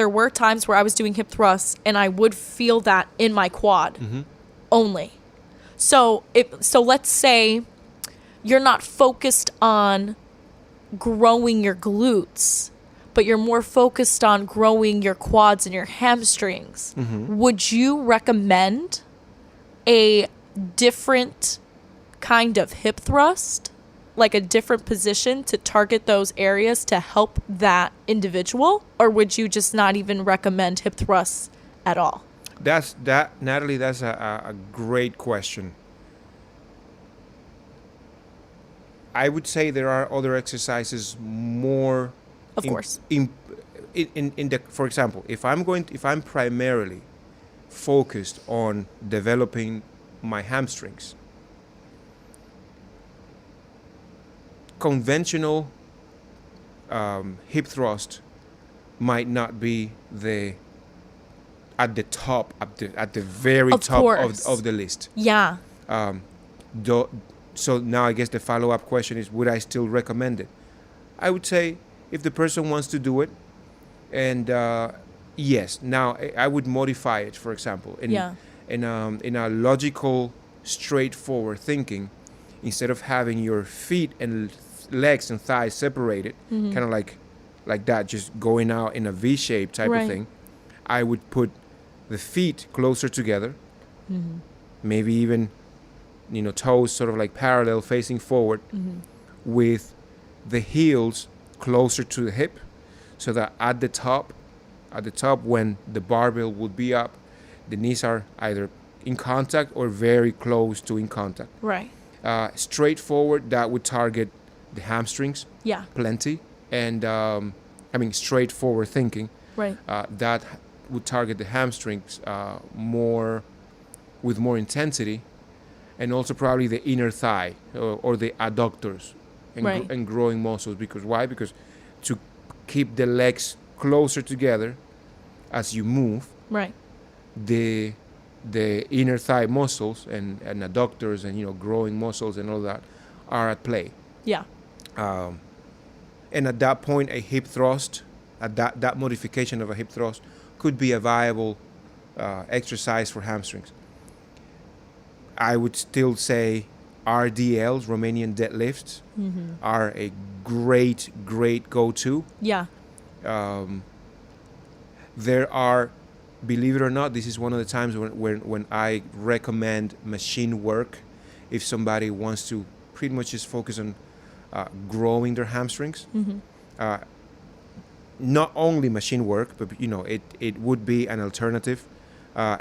were times where I was doing hip thrusts and I would feel that in my quad only. So let's say you're not focused on growing your glutes, but you're more focused on growing your quads and your hamstrings. Would you recommend a different kind of hip thrust, like a different position to target those areas to help that individual? Or would you just not even recommend hip thrusts at all? Natalie, that's a great question. I would say there are other exercises more. Of course. For example, if I'm primarily focused on developing my hamstrings, conventional hip thrust might not be at the top, at the very top of the list. Yeah. So now I guess the follow-up question is, would I still recommend it? I would say if the person wants to do it And yes, now I would modify it. For example, in a logical, straightforward thinking, instead of having your feet and legs and thighs separated, kind of like that, just going out in a V shape type of thing, I would put the feet closer together, maybe even toes sort of like parallel facing forward, with the heels closer to the hip, so that at the top when the barbell would be up, the knees are either in contact or very close to in contact. Right. Straightforward, that would target the hamstrings. Yeah. Plenty. And straightforward thinking. Right. That would target the hamstrings with more intensity, and also probably the inner thigh or the adductors and growing muscles. Because why? Because to keep the legs closer together as you move, right, the inner thigh muscles and adductors and growing muscles and all that are at play. Yeah. And at that point, a hip thrust, that modification of a hip thrust could be a viable exercise for hamstrings. I would still say RDLs, Romanian deadlifts, are a great go-to. Yeah. There are, believe it or not, this is one of the times when I recommend machine work if somebody wants to pretty much just focus on growing their hamstrings. Not only machine work, but it would be an alternative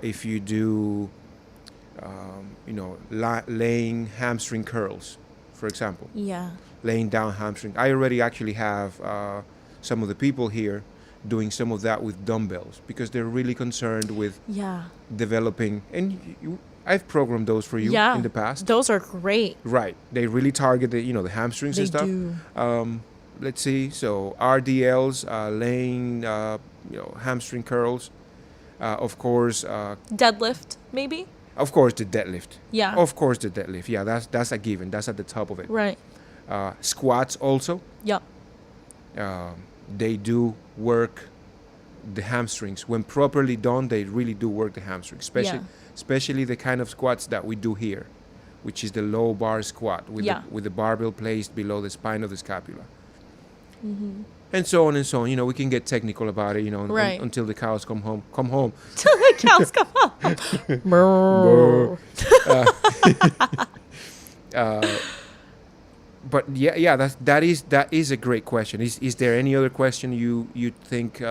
if you do laying hamstring curls, for example. Yeah. Laying down hamstring. I already actually have some of the people here doing some of that with dumbbells, because they're really concerned with developing, and I've programmed those for you in the past. Those are great. Right. They really target the hamstrings and stuff. Do. Let's see. So RDLs, laying hamstring curls, of course. Deadlift, maybe? Of course, the deadlift. Yeah. Of course, the deadlift. Yeah, that's a given. That's at the top of it. Right. Squats also. Yep. They do work the hamstrings. When properly done, they really do work the hamstrings, especially the kind of squats that we do here, which is the low bar squat with the barbell placed below the spine of the scapula. And so on and so on. We can get technical about it, until the cows come home. Come home. Till the cows come home. But that is a great question. Is there any other question you think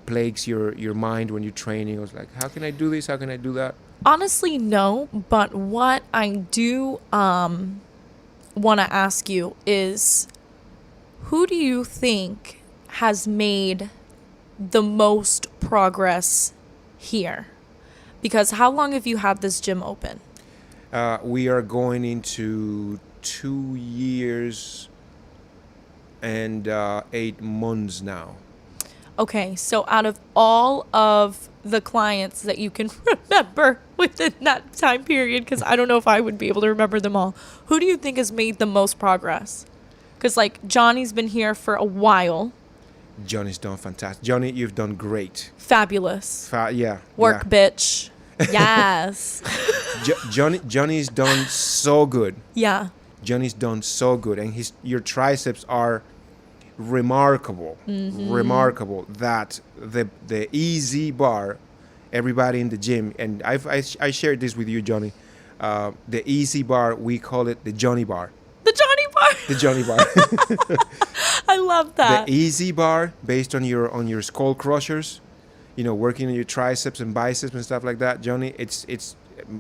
plagues your mind when you're training? I was like, how can I do this? How can I do that? Honestly, no. But what I do want to ask you is, who do you think has made the most progress here? Because how long have you had this gym open? We are going into 2 years and 8 months now. Okay, so out of all of the clients that you can remember within that time period, because I don't know if I would be able to remember them all, who do you think has made the most progress? Because, Johnny's been here for a while. Johnny's done fantastic. Johnny, you've done great. Fabulous. Work, yeah. Bitch. Yes. Johnny's done so good. Yeah. Johnny's done so good. And your triceps are remarkable. Remarkable. That the easy bar, everybody in the gym, and I shared this with you, Johnny. The easy bar, we call it the Johnny bar. The Johnny bar. The Johnny bar. I love that. The easy bar, based on your skull crushers, working on your triceps and biceps and stuff like that, Johnny. It's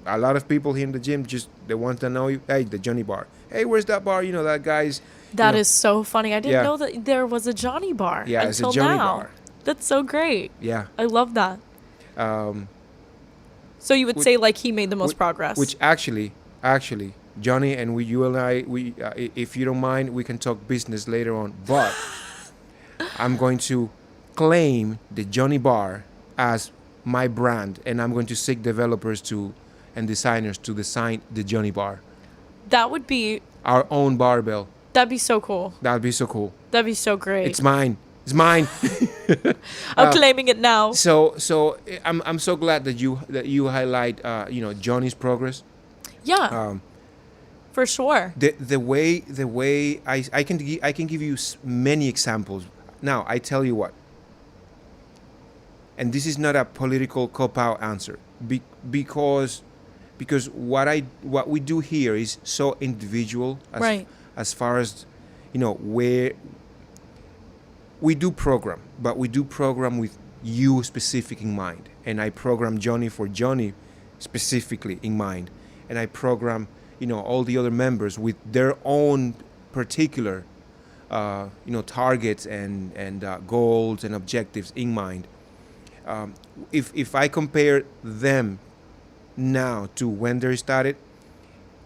a lot of people here in the gym, just they want to know you. Hey, the Johnny bar. Hey, where's that bar? That guy's. That is so funny. I didn't know that there was a Johnny bar. Yeah, until it's a Johnny now. bar. That's so great. Yeah. I love that. So you would say he made the most progress. Which actually, Johnny, and you and I, if you don't mind, we can talk business later on. But I'm going to claim the Johnny bar as my brand, and I'm going to seek developers and designers to design the Johnny bar. That would be our own barbell. That'd be so cool. That'd be so cool. That'd be so great. It's mine. It's mine. I'm claiming it now. So I'm so glad that you highlight Johnny's progress. Yeah, for sure. The way I can give you many examples. Now I tell you what, and this is not a political cop-out answer, because what we do here is so individual as far as where we do program, but we do program with you specific in mind, and I program Johnny for Johnny specifically in mind, and I program all the other members with their own particular targets and goals and objectives in mind. If I compare them now to when they started,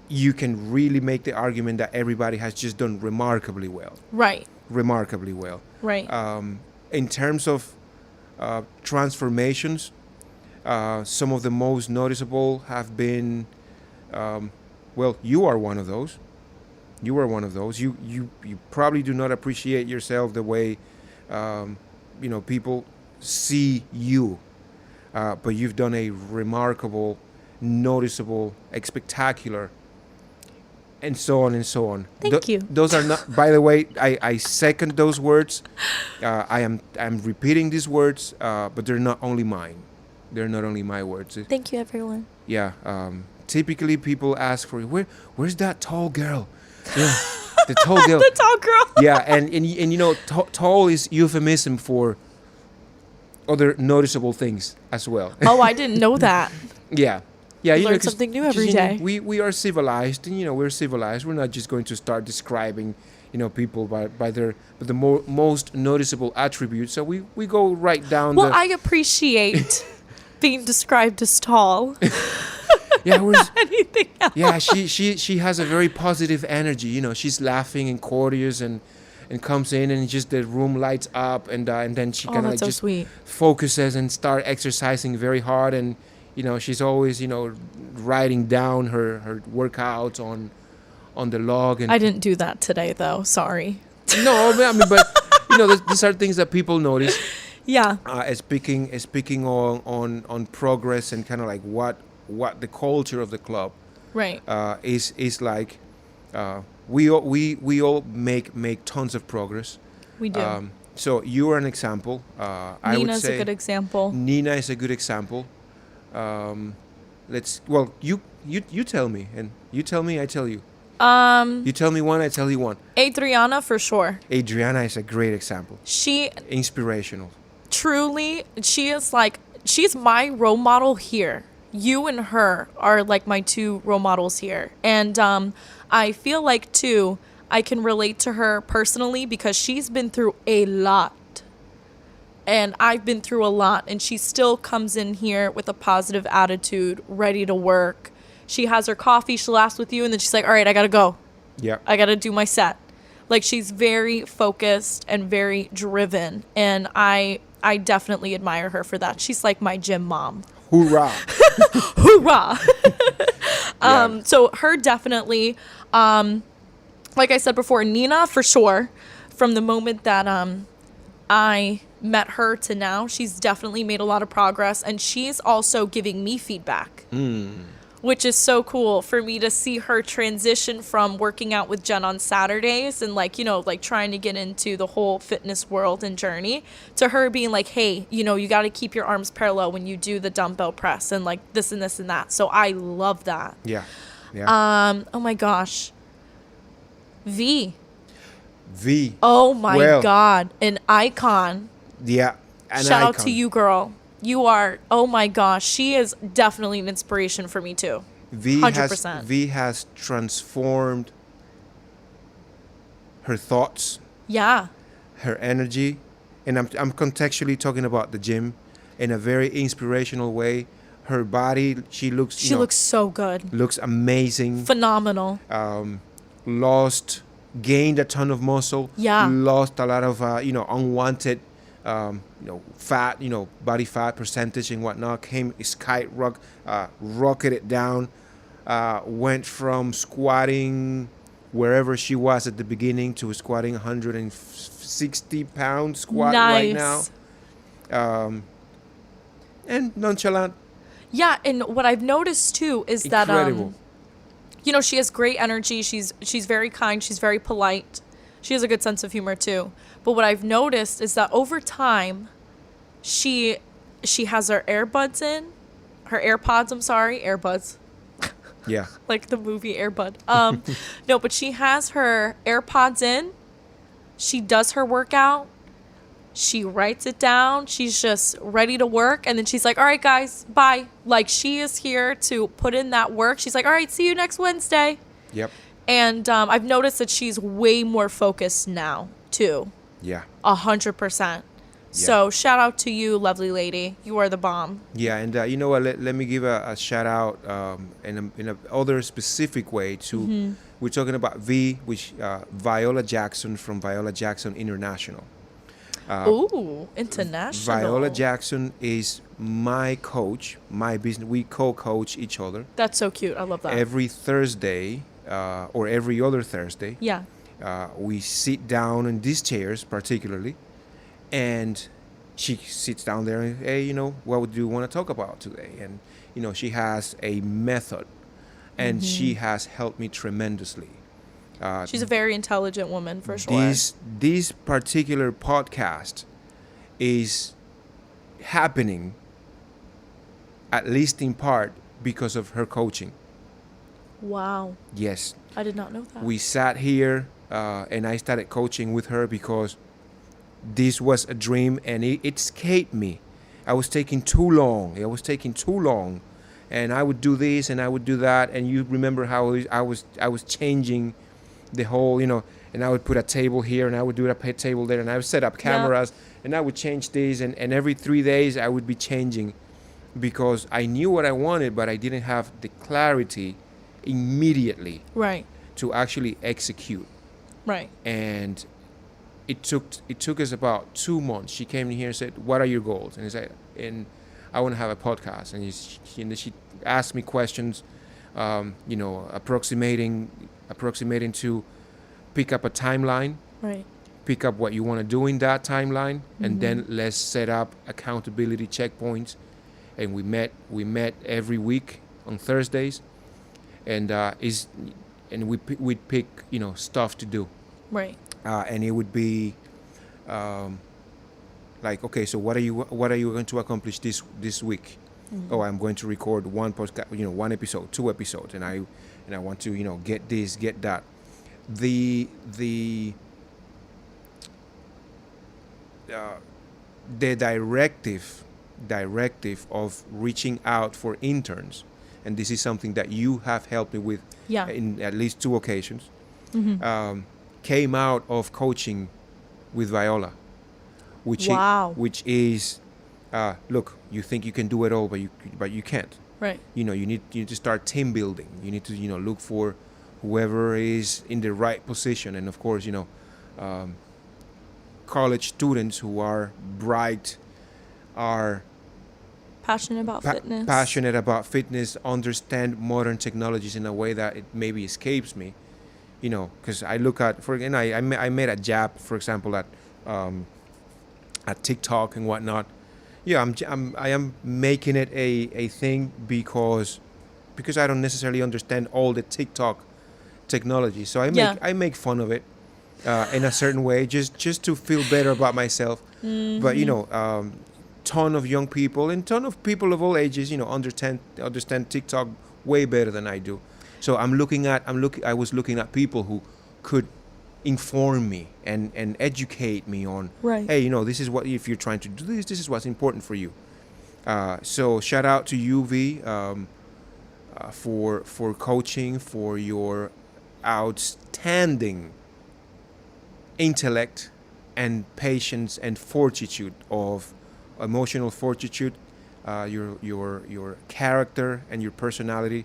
you can really make the argument that everybody has just done remarkably well. Remarkably well. In terms of transformations, some of the most noticeable have been, you are one of those. You probably do not appreciate yourself the way people see you, but you've done a remarkable, noticeable, spectacular, and so on and so on. Thank you. Those are not, by the way, I second those words. I'm repeating these words, but they're not only mine. They're not only my words. Thank you, everyone. Yeah. Typically, people ask for where's that tall girl? Yeah, the tall girl. The tall girl. Yeah, and tall is euphemism for other noticeable things as well. Oh, I didn't know that. Yeah, learn something new every day. We are civilized, and we're civilized. We're not just going to start describing people by the most noticeable attributes. So we go right down. Well, I appreciate being described as tall. Yeah, anything else. Yeah, she has a very positive energy. She's laughing and courteous and comes in and just the room lights up and then she kind of just sweet. Focuses and start exercising very hard, and she's always writing down her workouts on the log. And I didn't do that today though. Sorry. No, I mean, but these are things that people notice. Yeah. Speaking on progress and kind of like what the culture of the club is like. We all make tons of progress. We do. So you are an example. I would say Nina's a good example. Nina is a good example. You tell me, and you tell me, I tell you. You tell me one, I tell you one. Adriana for sure. Adriana is a great example. Inspirational. Truly, she's my role model here. You and her are like my two role models here. And I feel like, too, I can relate to her personally because she's been through a lot. And I've been through a lot. And she still comes in here with a positive attitude, ready to work. She has her coffee, she laughs with you, and then she's like, all right, I got to go. Yeah. I got to do my set. Like, she's very focused and very driven. And I definitely admire her for that. She's like my gym mom. Hoorah. Hoorah. So her definitely, like I said before, Nina for sure. From the moment that I met her to now, she's definitely made a lot of progress. And she's also giving me feedback. Which is so cool for me to see her transition from working out with Jen on Saturdays and trying to get into the whole fitness world and journey to her being like, hey, you got to keep your arms parallel when you do the dumbbell press and like this and this and that. So I love that. Yeah. Oh my gosh. V. Oh my God. An icon. Yeah. Shout out to you, girl. You are, oh my gosh, she is definitely an inspiration for me too. 100%. V has transformed her thoughts. Yeah. Her energy. And I'm contextually talking about the gym in a very inspirational way. Her body, she looks so good. Looks amazing. Phenomenal. Gained a ton of muscle. Yeah. Lost a lot of, unwanted fat, body fat percentage and whatnot. Rocketed down. Went from squatting wherever she was at the beginning to squatting 160 pound squat right now. And nonchalant. Yeah, and what I've noticed too is Incredible. that she has great energy. She's very kind. She's very polite. She has a good sense of humor too. But what I've noticed is that over time, she has her AirPods. Yeah. Like the movie Airbud. No, but she has her AirPods in. She does her workout. She writes it down. She's just ready to work. And then she's like, all right, guys, bye. Like, she is here to put in that work. She's like, all right, see you next Wednesday. Yep. And I've noticed that she's way more focused now, too. Yeah. 100%. So shout out to you, lovely lady. You are the bomb. Yeah, and you know what? Let me give a shout out in a other specific way to. We're talking about Viola Jackson from Viola Jackson International. Ooh, international. Viola Jackson is my coach, my business. We co-coach each other. That's so cute. I love that. Every Thursday or every other Thursday. Yeah. We sit down in these chairs, particularly, and she sits down there and, hey, what do you want to talk about today? And, she has a method, and she has helped me tremendously. She's a very intelligent woman, for sure. This particular podcast is happening, at least in part, because of her coaching. Wow. Yes. I did not know that. We sat here, and I started coaching with her because this was a dream, and it escaped me. I was taking too long. And I would do this and I would do that. And you remember how I was changing the whole, and I would put a table here and I would do a table there, and I would set up cameras and I would change these, and every 3 days I would be changing because I knew what I wanted, but I didn't have the clarity immediately to actually execute. Right. And it took us about 2 months. She came in here and said, what are your goals? And I said, I want to have a podcast. And she asked me questions, approximating to pick up a timeline, right? Pick up what you want to do in that timeline, and then let's set up accountability checkpoints. And we met every week on Thursdays, and we'd pick stuff to do, right? And it would be like, okay, so what are you going to accomplish this week? Oh, I'm going to record one podcast, one episode, 2 episodes, and I want to get this, get that. The directive of reaching out for interns, and this is something that you have helped me with in at least 2 occasions, came out of coaching with Viola, which is look, you think you can do it all, but you can't. Right. You need to start team building. You need to look for whoever is in the right position, and of course college students who are bright, are passionate about fitness, understand modern technologies in a way that it maybe escapes me. Because I look at, I made a jab, for example, at TikTok and whatnot. Yeah, I am making it a thing because I don't necessarily understand all the TikTok technology. So I make fun of it in a certain way, just to feel better about myself. But ton of young people and ton of people of all ages, understand TikTok way better than I do. So I was looking at people who could inform me and educate me on, hey, this is what, if you're trying to do this is what's important for you. So shout out to you, V, for coaching, for your outstanding intellect and patience and fortitude, of emotional fortitude, your character and your personality.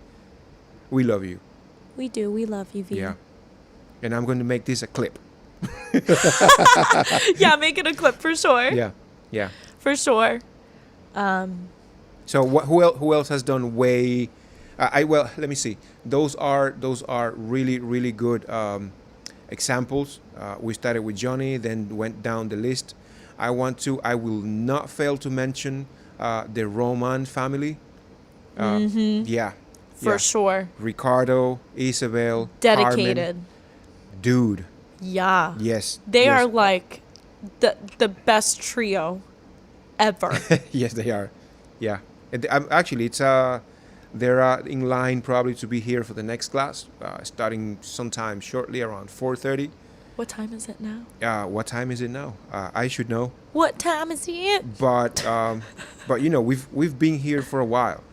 We love you. We do. We love you, V. Yeah. And I'm going to make this a clip. Yeah, make it a clip for sure. Yeah. For sure. So who else has done way Well, let me see. Those are really, really good examples. We started with Johnny, then went down the list. I will not fail to mention the Roman family. Yeah. For sure. Ricardo, Isabel, Dedicated. Carmen. Dude. Yeah. Yes. They yes. are like the best trio ever. Yes, they are. Yeah. And actually, they're in line probably to be here for the next class, starting sometime shortly around 4:30. What time is it now? What time is it now? I should know. What time is it? But you know, we've been here for a while.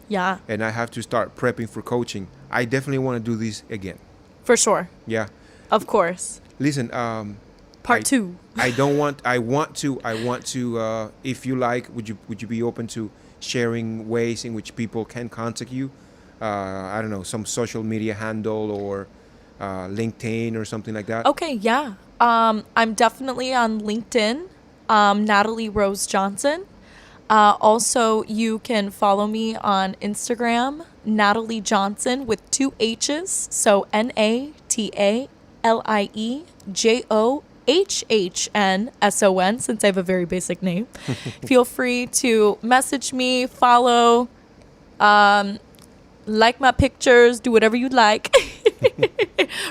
Yeah. And I have to start prepping for coaching. I definitely want to do this again. For sure. Yeah. Of course. Listen, Part 2. I want to, if you like, would you be open to sharing ways in which people can contact you? I don't know, some social media handle or LinkedIn or something like that. Okay, yeah. I'm definitely on LinkedIn, Natalie Rose Johnson. Also, you can follow me on Instagram, Natalie Johnson with 2 H's. So NATALIEJOHHNSON, since I have a very basic name. Feel free to message me, follow, like my pictures, do whatever you'd like.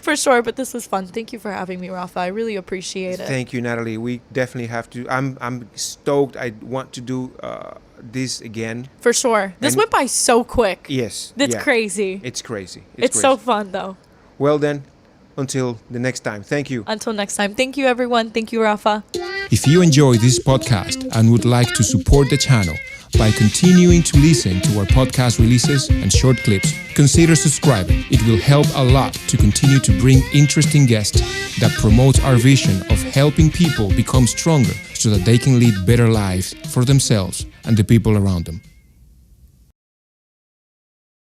For sure, but this was fun. Thank you for having me, Rafa. I really appreciate it. Thank you, Natalie. We definitely have to. I'm stoked. I want to do this again. For sure. This went by so quick. Yes. That's crazy. It's crazy. It's crazy. so fun, though. Well then, until the next time. Thank you. Until next time. Thank you, everyone. Thank you, Rafa. If you enjoy this podcast and would like to support the channel by continuing to listen to our podcast releases and short clips, consider subscribing. It will help a lot to continue to bring interesting guests that promote our vision of helping people become stronger so that they can lead better lives for themselves and the people around them.